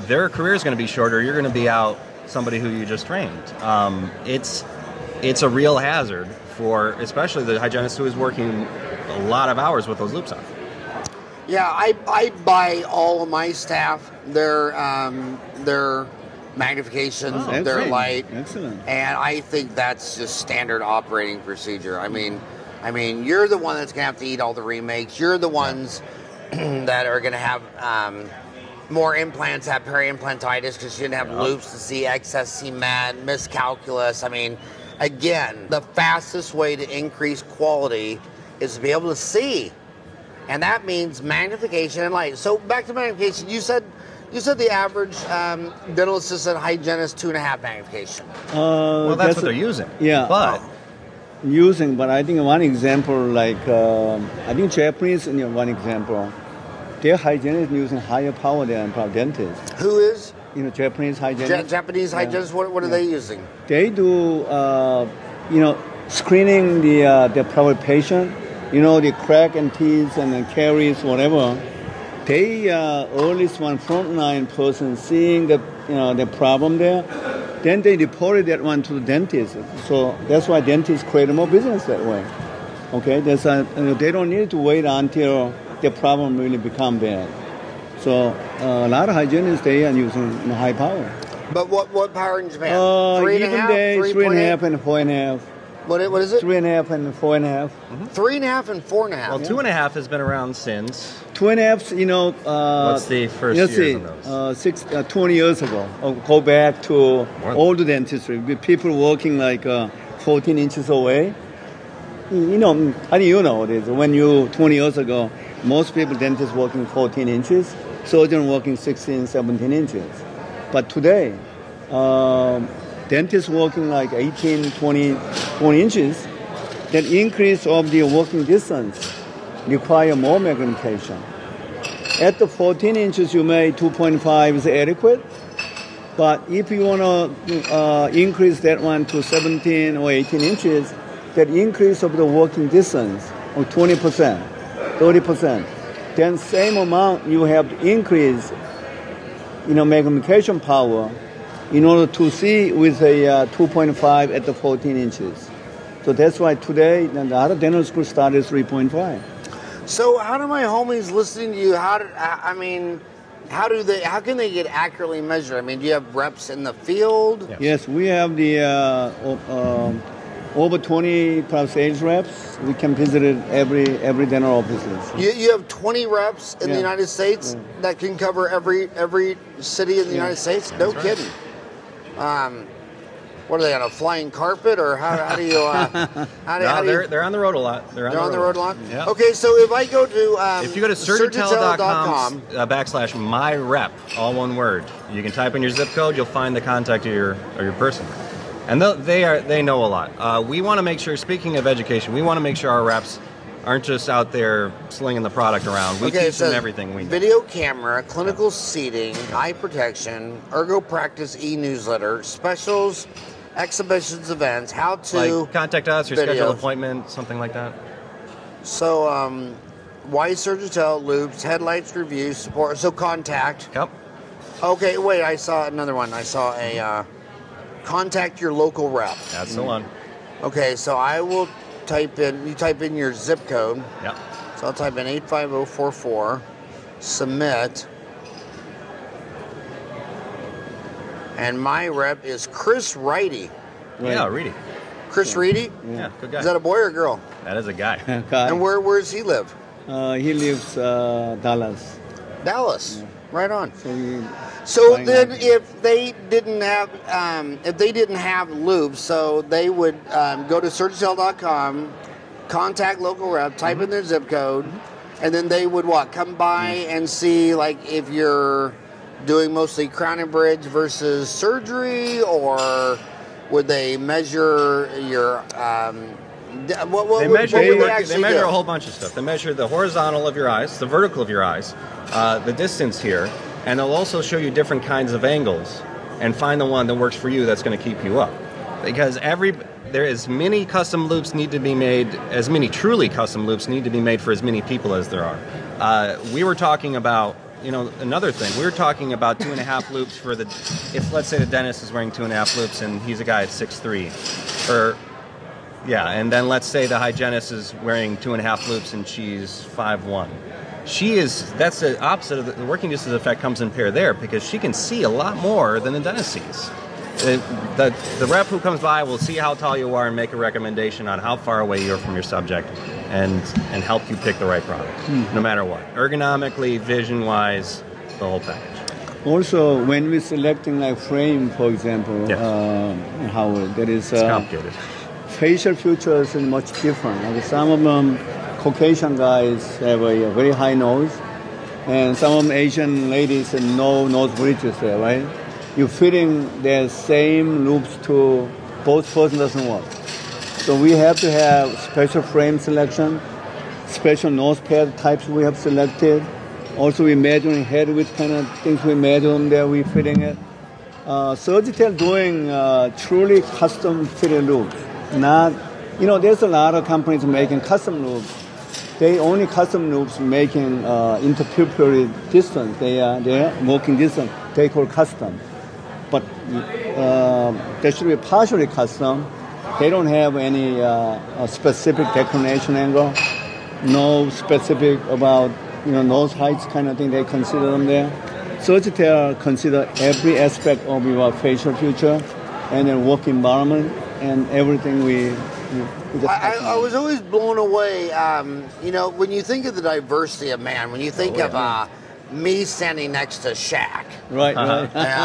Their career is going to be shorter. You're going to be out somebody who you just trained. It's a real hazard for especially the hygienist who is working a lot of hours with those loupes on. Yeah, I buy all of my staff their magnification, their light. Excellent. And I think that's just standard operating procedure. I mean, you're the one that's going to have to eat all the remakes. You're the ones that are going to have more implants, have peri-implantitis because you didn't have loupes to see excess cement, miscalculus. I mean, again, the fastest way to increase quality is to be able to see. And that means magnification and light. So back to magnification, you said the average dental assistant hygienist 2.5 magnification. Well, that's what they're using. Yeah. But I think one example, like I think Japanese, one example, their hygienists using higher power than dentists. Who is? Japanese hygienists. Japanese hygienists. What are they using? They do, screening the private patient. The crack and teeth and the caries, whatever. They earliest one frontline person seeing the problem there. Then they reported that one to the dentist. So that's why dentists create more business that way. Okay, they don't need to wait until the problem really become bad. So a lot of hygienists, they are using high power. But what power in Japan? 3.5, 3.5 and 4.5. What is it? 3.5 and 4.5. 3.5 and 4.5. Well, 2.5 has been around since. 2.5, what's the first years of those? 20 years ago. Go back to old dentistry with people working like 14 inches away. How do you know this? When 20 years ago, most people, dentists working 14 inches, surgeon working 16, 17 inches. But today, dentists working like 18, 20 inches, that increase of the working distance require more magnification. At the 14 inches, you may 2.5 is adequate, but if you want to increase that one to 17 or 18 inches, that increase of the working distance of 20%, 30%, then same amount you have to increase, magnification power in order to see with a 2.5 at the 14 inches. So that's why today the other dental school started 3.5. So how do my homies listening to you? How can they get accurately measured? I mean, do you have reps in the field? Yes, we have the over 20 plus sales reps. We can visit it every dental offices. You have 20 reps in the United States that can cover every city in the United States? No kidding. What are they, on a flying carpet, or how do you? They're on the road a lot. They're on the road a lot. Yeah. Okay, so if I go to if you go to SurgiTel.com /myrep, all one word, you can type in your zip code. You'll find the contact of your person, and they know a lot. We want to make sure. Speaking of education, we want to make sure our reps aren't just out there slinging the product around. We teach them everything we know. Video camera, clinical seating, eye protection, ergo practice e-newsletter, specials, exhibitions, events, how to... Like contact us or schedule an appointment, something like that. So, why SurgiTel, loupes, headlights, reviews, support, so contact. Yep. Okay, wait, I saw another one. I saw a contact your local rep. That's the one. Okay, so I will type in your zip code. Yep. So I'll type in 85044, submit. And my rep is Chris Reedy. Right. Yeah, Reedy. Chris Reedy? Yeah, good guy. Is that a boy or a girl? That is a guy. And where does he live? He lives Dallas. Dallas. Yeah. Right on. So then, if they didn't have loupes, so they would go to SurgiTel.com, contact local rep, type in their zip code, and then they would come by and see, like, if you're doing mostly crown and bridge versus surgery, or would they measure your they measure a whole bunch of stuff. They measure the horizontal of your eyes, the vertical of your eyes, the distance here, and they'll also show you different kinds of angles and find the one that works for you that's going to keep you up. Because there is many custom loupes need to be made, as many truly custom loupes need to be made for as many people as there are. We were talking about, another thing, we were talking about 2.5 loupes for if let's say the dentist is wearing 2.5 loupes and he's a guy at 6'3", and then let's say the hygienist is wearing 2.5 loupes and she's 5'1". That's the opposite of the working distance effect comes in pair there, because she can see a lot more than the dentist sees. The rep who comes by will see how tall you are and make a recommendation on how far away you are from your subject and help you pick the right product, no matter what. Ergonomically, vision-wise, the whole package. Also, when we're selecting like frame, for example, Howard, there is... it's complicated. Facial features are much different. Like some of them, Caucasian guys have a very high nose, and some of them Asian ladies have no nose bridges there, right? You're fitting the same loupes to both person doesn't work. So we have to have special frame selection, special nose pad types we have selected. Also, we're measuring head width kind of things we measure them there, we're fitting it. SurgiTel doing truly custom fitted loupes. Not, there's a lot of companies making custom loupes. They only custom loupes making interpupillary distance. They're working distance. They call custom. But they should be partially custom. They don't have any specific declination angle. No specific about nose heights kind of thing. They consider them there. SurgiTel consider every aspect of your facial feature and then work environment and everything we just I was always blown away, when you think of the diversity of man, when you think of me standing next to Shaq. Right.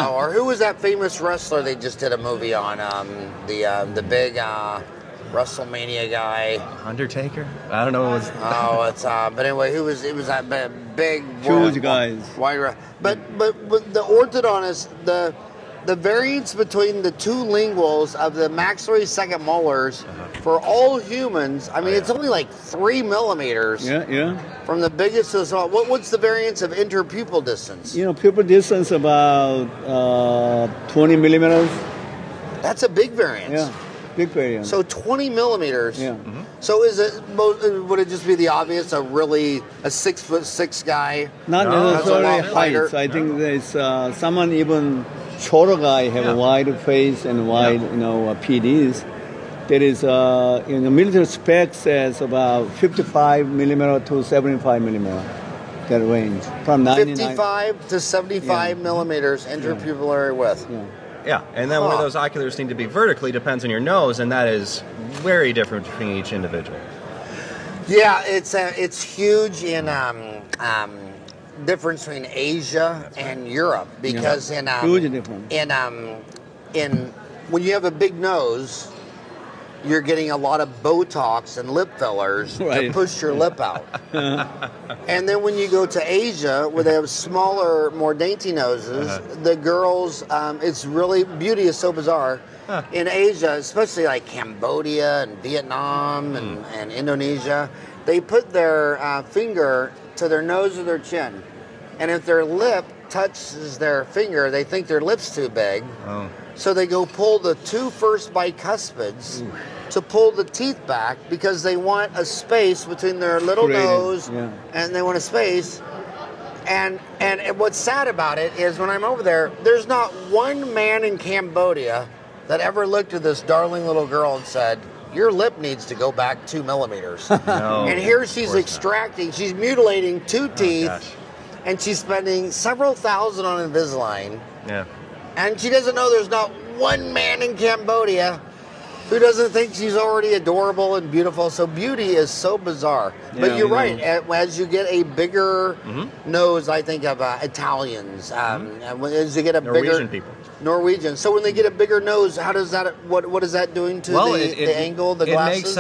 Or who was that famous wrestler they just did a movie on, the big WrestleMania guy? Undertaker? I don't know what it was. Oh, but anyway, it was that big... Huge guys. Wide, but the orthodontist, the variance between the two linguals of the maxillary second molars for all humans, it's only like 3 millimeters. Yeah. From the biggest to the small. What's the variance of interpupil distance? Pupil distance about 20 millimeters. That's a big variance. Yeah, big variance. So 20 millimeters. Yeah. So would it just be the obvious, a 6'6" guy? Not necessarily height. I think there's someone even shorter guy have a wide face and wide, PDs. There is, in the military spec says about 55 millimeter to 75 millimeter, that range. From 55 to 75 millimeters interpupillary width. Yeah. Yeah, and then where those oculars seem to be vertically depends on your nose, and that is very different between each individual. Yeah, it's huge in difference between Asia and Europe, because huge difference. in when you have a big nose, you're getting a lot of Botox and lip fillers to push your lip out. And then when you go to Asia, where they have smaller, more dainty noses, the girls, it's really, beauty is so bizarre. In Asia, especially like Cambodia and Vietnam and Indonesia, they put their finger to their nose or their chin. And if their lip touches their finger, they think their lip's too big. Oh. So they go pull the two first bicuspids to pull the teeth back, because they want a space between their little nose and they want a space. And what's sad about it is, when I'm over there, there's not one man in Cambodia that ever looked at this darling little girl and said, your lip needs to go back 2 millimeters. No, and here she's extracting, she's mutilating 2 teeth, and she's spending several thousand on Invisalign. Yeah. And she doesn't know there's not one man in Cambodia who doesn't think she's already adorable and beautiful. So beauty is so bizarre. But you're right. As you get a bigger nose, I think of Italians. As you get a Norwegian people. Norwegian. So when they get a bigger nose, how does that? What is that doing to the angle, the glasses?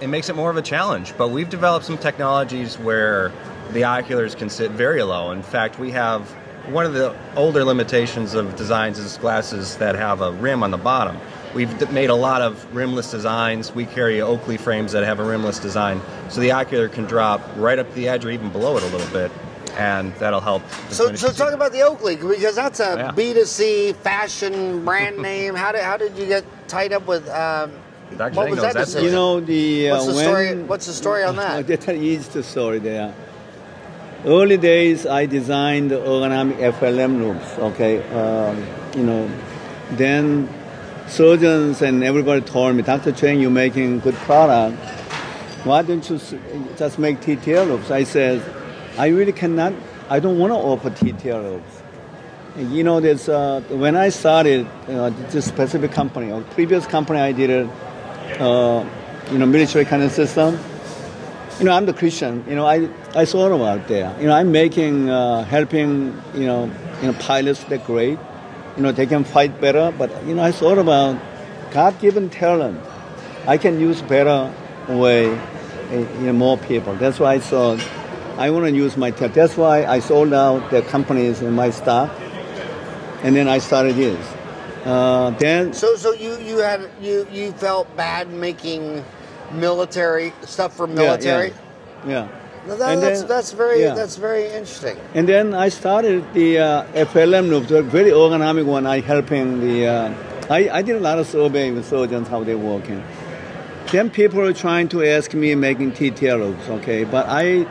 It makes it more of a challenge. But we've developed some technologies where the oculars can sit very low. In fact, we have one of the older limitations of designs is glasses that have a rim on the bottom. We've made a lot of rimless designs. We carry Oakley frames that have a rimless design, so the ocular can drop right up the edge or even below it a little bit, and that'll help. So talk about the Oakley, because that's a B2C fashion brand name. How did you get tied up with? What was that decision? You know, what's the story on that? That is the story there. Early days, I designed the ergonomic FLM loupes. Okay, then surgeons and everybody told me, Dr. Chang, you're making good product. Why don't you just make TTL loupes? I said, I really cannot. I don't want to offer TTL loupes. You know, there's when I started this specific company, or previous company, I did it. Military kind of system. I'm the Christian. I thought about there. I'm making, helping, pilots. They're great. They can fight better. But I thought about God-given talent. I can use better way, more people. That's why I thought I want to use my talent. That's why I sold out the companies in my stock, and then I started this. Then. So you felt bad making military stuff for military? Yeah. That's very interesting. And then I started the FLM loop, the very ergonomic one. I helping I did a lot of survey with surgeons how they're working. Then people are trying to ask me making TTL loops, okay? But I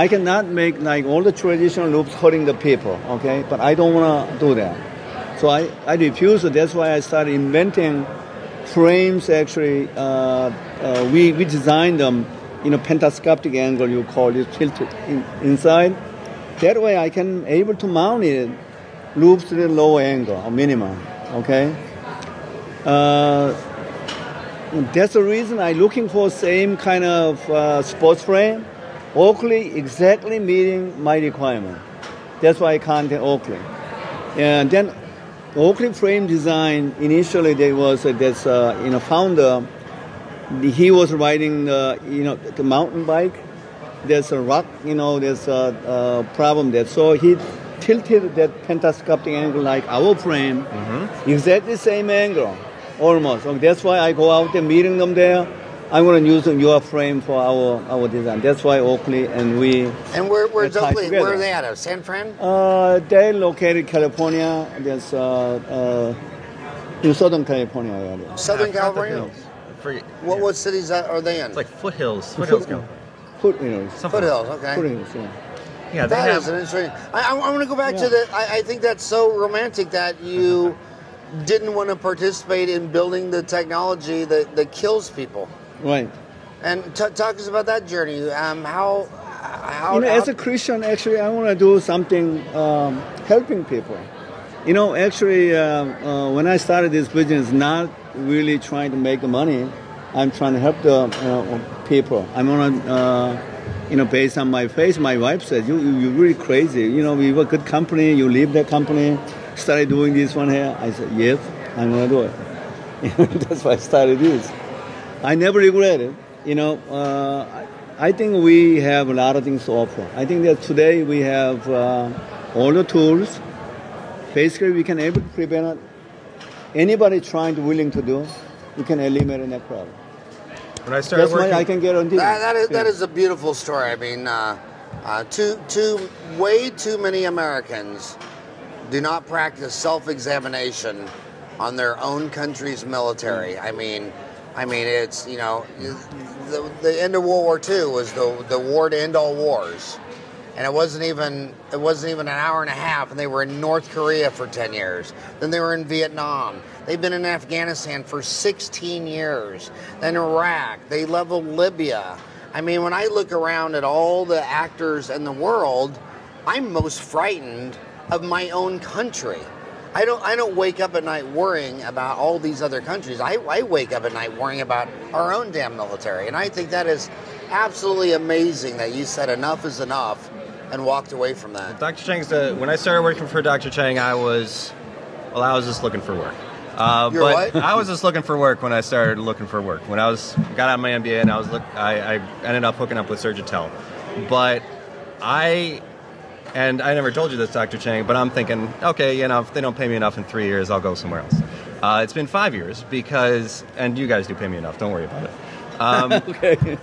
cannot make like all the traditional loops hurting the people, okay? But I don't want to do that. So I refuse. So that's why I started inventing frames. Actually, we designed them, pentascopic angle, you call it, tilted inside. That way I can able to mount it, loops to the low angle, or minimum, okay? That's the reason I'm looking for same kind of sports frame. Oakley exactly meeting my requirement. That's why I contact Oakley. And then Oakley frame design, initially there was this founder. He was riding the mountain bike. There's a rock, there's a problem there. So he tilted that pentascopic angle like our frame, exactly same angle, almost. So that's why I go out there meeting them there. I'm going to use your frame for our design. That's why Oakley and we. And where's Oakley? Where are they out of? San Fran? They're located in California. There's in Southern California area. Southern California. What cities are they in? It's like Foothills. Foothills. Foothills. Okay. Foothills. Yeah. Yeah, that is an interesting. I want to go back to the. I think that's so romantic that you didn't want to participate in building the technology that kills people. Right. And talk to us about that journey. How as a Christian, actually, I want to do something helping people. You know, actually, when I started this business, not really trying to make money. I'm trying to help the people. I'm on based on my face. My wife said, you're really crazy. You know, we have a good company. You leave that company, started doing this one here. I said, yes, I'm going to do it. That's why I started this. I never regret it. You know, I think we have a lot of things to offer. I think that today we have all the tools. Basically, we can able to prevent anybody willing to do. We can eliminate that problem. When I started working, I can guarantee that is a beautiful story. I mean, way too many Americans do not practice self-examination on their own country's military. I mean, it's, you know, the end of World War II was the war to end all wars, and it wasn't even an hour and a half, and they were in North Korea for 10 years. Then they were in Vietnam. They've been in Afghanistan for 16 years. Then Iraq. They leveled Libya. I mean, when I look around at all the actors in the world, I'm most frightened of my own country. I don't wake up at night worrying about all these other countries. I wake up at night worrying about our own damn military. And I think that is absolutely amazing that you said enough is enough and walked away from that. Dr. Chang's when I started working for Dr. Chang, I was just looking for work. What? I was just looking for work when I started looking for work. When I got out of my MBA and I ended up hooking up with SurgiTel. But I never told you this, Dr. Chang, but I'm thinking, okay, you know, if they don't pay me enough in 3 years, I'll go somewhere else. It's been 5 years and you guys do pay me enough, don't worry about it. Okay.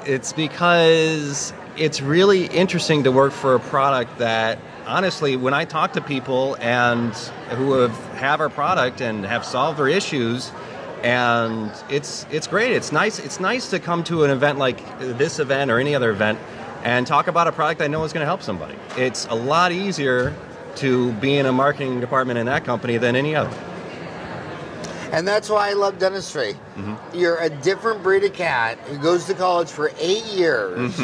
It's because it's really interesting to work for a product that, honestly, when I talk to people and who have our product and have solved their issues, and it's great. It's nice to come to an event like this event or any other event and talk about a product I know is going to help somebody. It's a lot easier to be in a marketing department in that company than any other. And that's why I love dentistry. Mm-hmm. You're a different breed of cat who goes to college for 8 years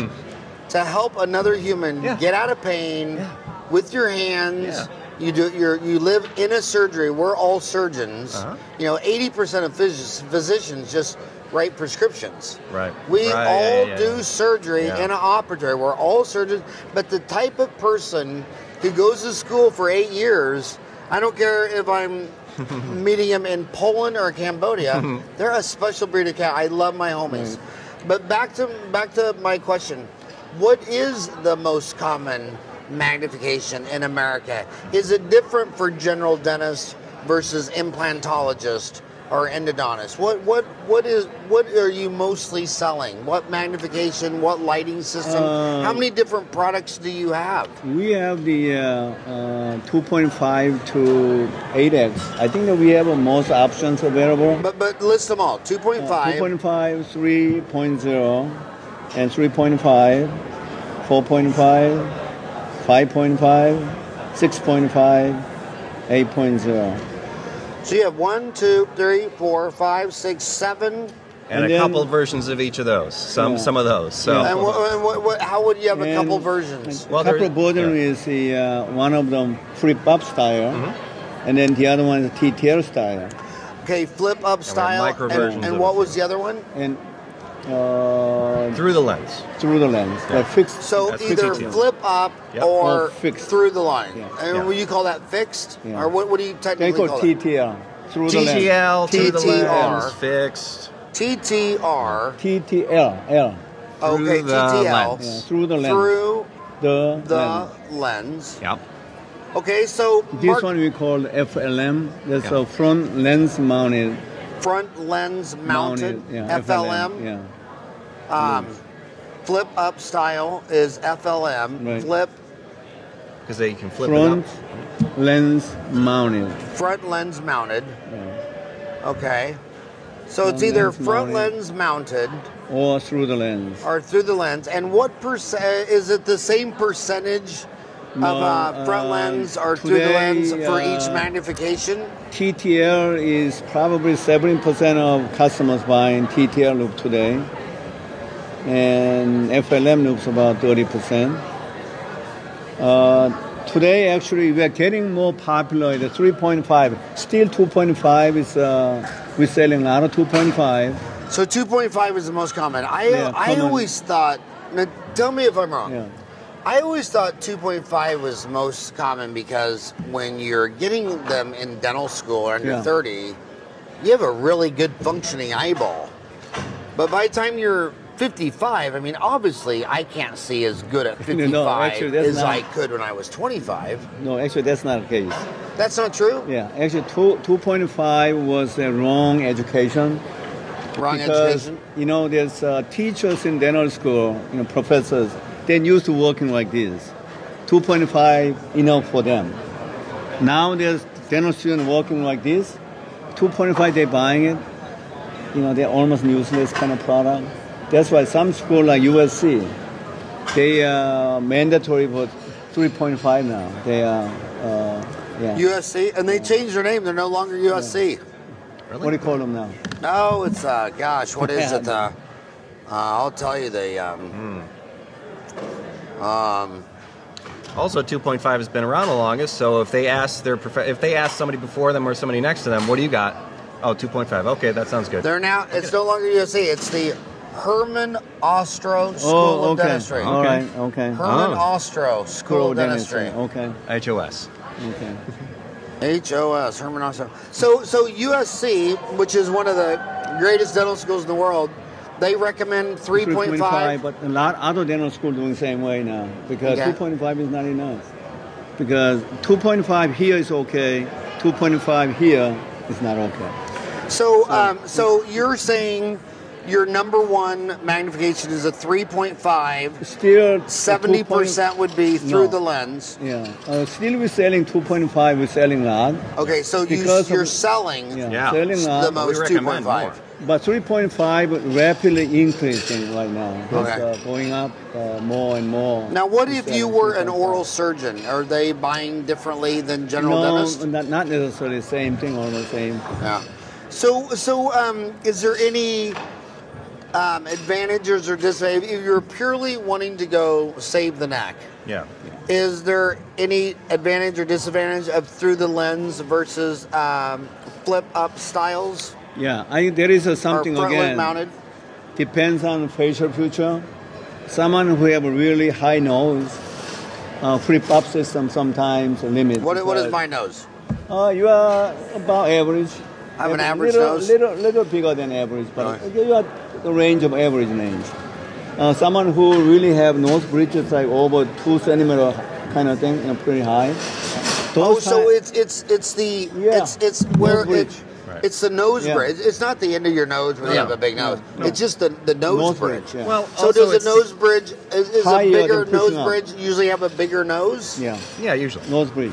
to help another human get out of pain with your hands. Yeah. You live in a surgery. We're all surgeons. You know, 80% of physicians just write prescriptions. Right. We all do surgery in an operatory. We're all surgeons. But the type of person who goes to school for 8 years, I don't care if I'm meeting him in Poland or Cambodia, they're a special breed of cat. I love my homies. But back to my question. What is the most common magnification in America? Is it different for general dentists versus implantologist or endodontist? What are you mostly selling? What magnification? What lighting system? How many different products do you have? We have the 2.5 to 8x. I think that we have most options available. But list them all. 2.5, 2.5, 3.0, and 3.5, 4.5. 5.5, 6.5, 8.0. So you have 1, 2, 3, 4, 5, 6, 7. And a couple of versions of each of those. Some of those. So. And how would you have a couple versions? Well, a couple of versions is the one of them flip-up style, and then the other one is TTL style. Okay, flip-up style. And what was the other one? And through the lens. Through the lens. Yeah. Fixed. So That's either fixed. flip up or fixed. through the line. Yeah. And would you call that fixed? Yeah. Or what do you technically call it? TTL. Through the lens. TTL, through the lens, TTR. fixed. TTR. TTL. L. Okay, TTL. Yeah, through the lens. Through the lens. Yep. Okay, so this one we call FLM. That's a front lens mounted. Front lens mounted. FLM. Yeah. Flip up style is FLM. Right. Flip. Because they can flip front it up. lens mounted. Front lens mounted. Yeah. Okay. So it's either front lens mounted or through the lens. Or through the lens. And what is it the same percentage of front lens or through the lens for each magnification? TTL is probably 70% of customers buying TTL loupe today. And FLM loupes about 30%. Today, actually, we are getting more popular. The 3.5, still 2.5 is we're selling a lot of 2.5. So 2.5 is the most common. I always thought. Now, tell me if I'm wrong. Yeah. I always thought 2.5 was most common because when you're getting them in dental school or under 30, you have a really good functioning eyeball. But by the time you're 55, I mean, obviously, I can't see as good at 55 as I could when I was 25. No, actually, that's not the case. That's not true? Yeah, actually, 2.5 was a wrong education. Wrong education? You know, there's teachers in dental school, you know, professors, they're used to working like this. 2.5 enough for them. Now there's dental students working like this. 2.5 they're buying it. You know, they're almost useless kind of product. That's why some school like USC, they are mandatory for 3.5 now. They are, USC, and they changed their name. They're no longer USC. Yeah. Really? What do you call them now? No, it's gosh, what is it? I'll tell you Also, 2.5 has been around the longest. So if they ask somebody before them or somebody next to them, what do you got? Oh, 2.5. Okay, that sounds good. They're now. It's no longer USC. It's the Herman Ostro School of Dentistry. All right. Okay. Herman Ostro School of Dentistry. Okay. HOS. Okay. HOS. Herman Ostro. So USC, which is one of the greatest dental schools in the world, they recommend 3.5. But a lot of other dental schools doing the same way now because 2.5 is not enough. Because 2.5 here is okay, 2.5 here is not okay. So you're saying your number one magnification is a 3.5. Still 70% would be through the lens. Yeah. Still we're selling 2.5. We're selling a lot. Okay, so you're selling selling the most 2.5. But 3.5 rapidly increasing right now. It's going up more and more. Now, what if you were an oral surgeon? Are they buying differently than general dentists? No, not necessarily the same thing or the same. Yeah. So is there any advantages or disadvantages if you're purely wanting to go save the neck? Yeah. Is there any advantage or disadvantage of through the lens versus flip up styles? Yeah, there is something or again. Mounted? Depends on facial feature. Someone who have a really high nose, flip up system sometimes limit. What is my nose? You are about average. I have an average nose? Little bigger than average, but you are the range of average range. Someone who really have nose bridges like over 2 centimeter kind of thing, pretty high. So it's where it's the nose bridge. It's not the end of your nose where you have a big nose. No. It's just the nose bridge. Yeah. Well, so does a nose bridge is a bigger nose bridge usually have a bigger nose? Yeah. Yeah, usually. Nose bridge.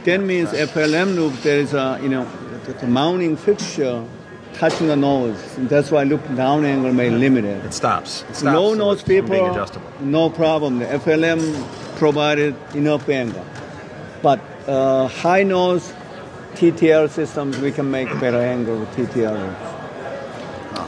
That means FLM loop there is the mounting fixture touching the nose. And that's why loop down angle may limit it. It stops. Low nose people, being adjustable. No problem. The FLM provided enough angle. But high nose TTL systems, we can make better angle with TTL.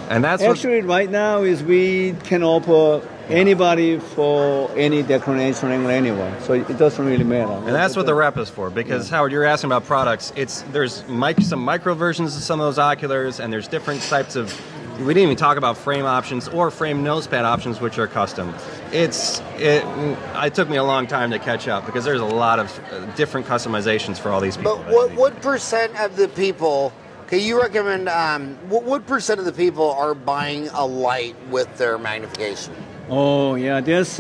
And that's actually right now is we can offer anybody for any declination angle anyway, so it doesn't really matter. And that's what the rep is for, because Howard, you're asking about products. There's some micro versions of some of those oculars, and there's different types of. We didn't even talk about frame options or frame nose pad options, which are custom. It took me a long time to catch up because there's a lot of different customizations for all these people. But what percent of the people? Okay, you recommend. What percent of the people are buying a light with their magnification? Oh yeah, there's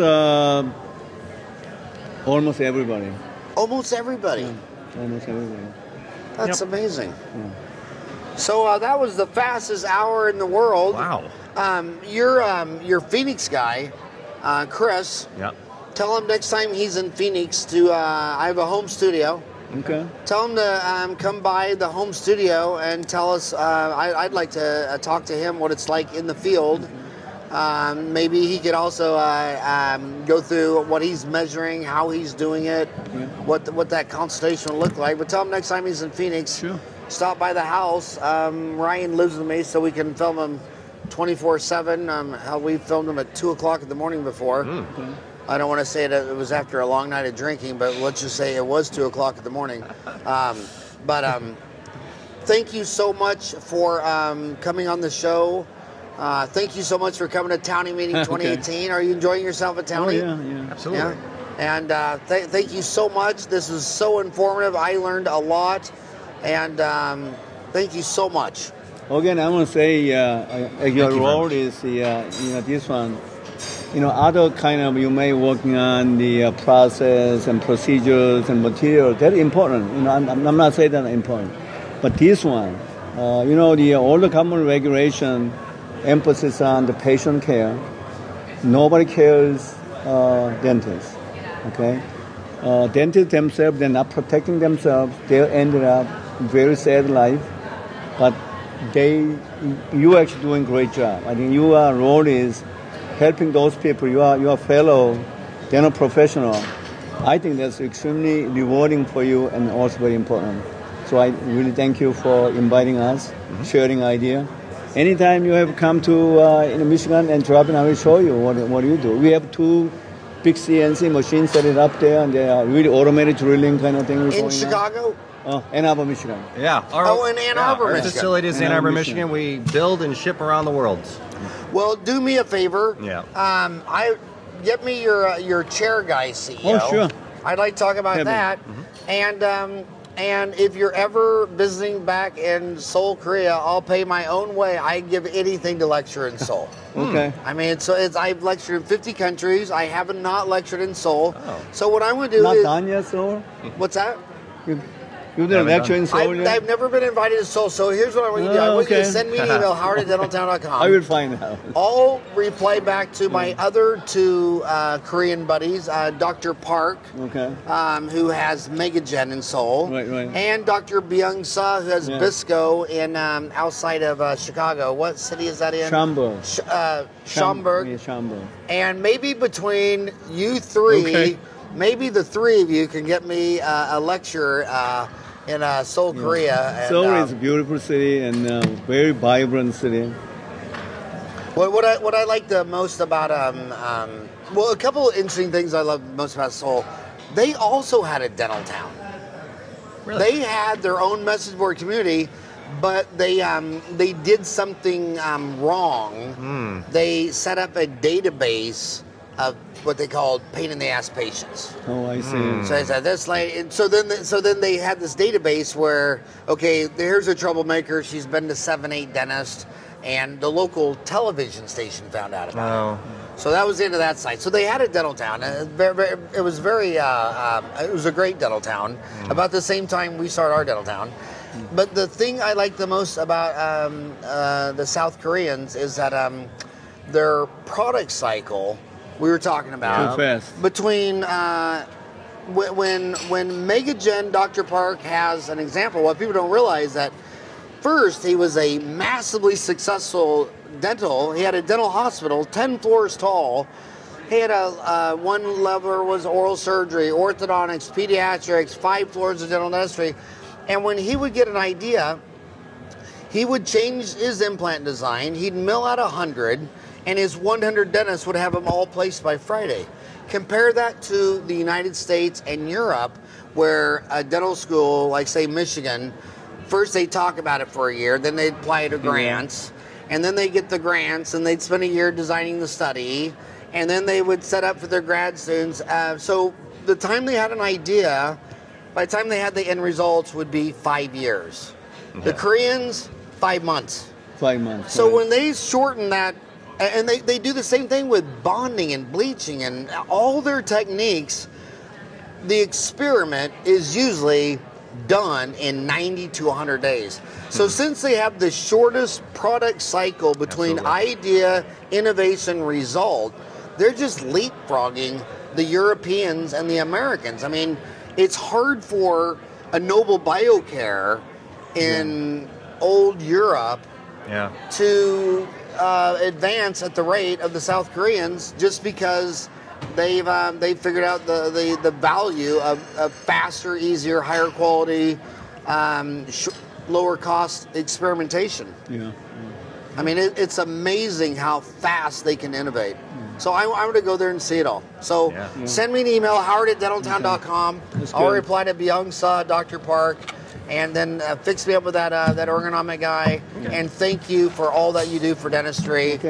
almost everybody. Almost everybody. Yeah, almost everybody. That's amazing. Yeah. So that was the fastest hour in the world. Wow. Your Phoenix guy, Chris. Yeah. Tell him next time he's in Phoenix to. I have a home studio. Okay. Tell him to come by the home studio and tell us. I'd like to talk to him what it's like in the field. Maybe he could also go through what he's measuring, how he's doing it, what that consultation will look like. But tell him next time he's in Phoenix, stop by the house. Ryan lives with me, so we can film him 24/7. How we filmed him at 2 o'clock in the morning before. I don't want to say that it was after a long night of drinking, but let's just say it was 2 o'clock in the morning. Thank you so much for coming on the show. Thank you so much for coming to Townie Meeting 2018. Okay. Are you enjoying yourself at Townie? Oh, yeah. Absolutely. Yeah? And thank you so much. This was so informative. I learned a lot. And thank you so much. Again, I want to say your role is this one. Other kind of you may working on the process and procedures and material. That's important. I'm not saying that important, but this one, all the common regulation emphasis on the patient care. Nobody cares dentists. Okay, dentists themselves, they're not protecting themselves. They ended up very sad life, but you actually doing a great job. I think your role is helping those people. You are a fellow dental professional. I think that's extremely rewarding for you and also very important. So I really thank you for inviting us, sharing idea. Anytime you have come to Michigan and drop in, I will show you what you do. We have 2 big CNC machines set it up there, and they are really automated drilling kind of thing. In Chicago? Ann Arbor, Michigan. Yeah. In Ann Arbor, Michigan. Our facility is in Ann Arbor, Michigan. We build and ship around the world. Well, do me a favor. Yeah. Get me your chair guy CEO. Oh, sure. I'd like to talk about that. And if you're ever visiting back in Seoul, Korea, I'll pay my own way. I give anything to lecture in Seoul. Okay. I mean, I've lectured in 50 countries. I haven't not lectured in Seoul. Oh. So what I'm going to do is... Not done yet, Seoul? What's that? You did a lecture in Seoul yet? I've never been invited to Seoul, so here's what I want you to do. I want you to send me an email, howard@dentaltown.com. I will find out. I'll reply back to my other 2 Korean buddies, Dr. Park, who has Megagen in Seoul, right. and Dr. Byung-sa, who has Bisco in outside of Chicago. What city is that in? Schaumburg. Schaumburg. Yeah, Schaumburg. And maybe between you 3, maybe the 3 of you can get me a lecture in Seoul, Korea. Seoul is a beautiful city and very vibrant city. What I like the most about a couple of interesting things I love most about Seoul. They also had a dental town. Really? They had their own message board community, but they did something wrong. They set up a database of what they called pain in the ass patients. Oh, I see. So I said this lady. So then they had this database where, okay, here's a troublemaker. She's been to 7, 8 dentists, and the local television station found out about it. So that was the end of that site. So they had a dental town. It was a great dental town. About the same time we started our dental town. But the thing I like the most about the South Koreans is that their product cycle. We were talking about between when Megagen Dr. Park has an example. What people don't realize that first he was a massively successful dental. He had a dental hospital, 10 floors tall. He had one level was oral surgery, orthodontics, pediatrics, 5 floors of dental dentistry. And when he would get an idea, he would change his implant design. He'd mill out 100. And his 100 dentists would have them all placed by Friday. Compare that to the United States and Europe, where a dental school, like say Michigan, first they talk about it for a year, then they apply to grants, and then they get the grants, and they'd spend a year designing the study, and then they would set up for their grad students. So the time they had an idea, by the time they had the end results would be 5 years. The Koreans, 5 months. 5 months. So when they shorten that, and they do the same thing with bonding and bleaching and all their techniques, the experiment is usually done in 90 to 100 days. So since they have the shortest product cycle between idea, innovation, result, they're just leapfrogging the Europeans and the Americans. I mean, it's hard for a Noble Biocare in old Europe to advance at the rate of the South Koreans just because they've figured out the value of faster, easier, higher quality, lower cost experimentation. I mean, it's amazing how fast they can innovate. So I'm going to go there and see it all. So send me an email, howard@dentaltown.com. I'll reply to Byung-Sa, Dr. Park, and then fix me up with that ergonomic guy. And thank you for all that you do for dentistry.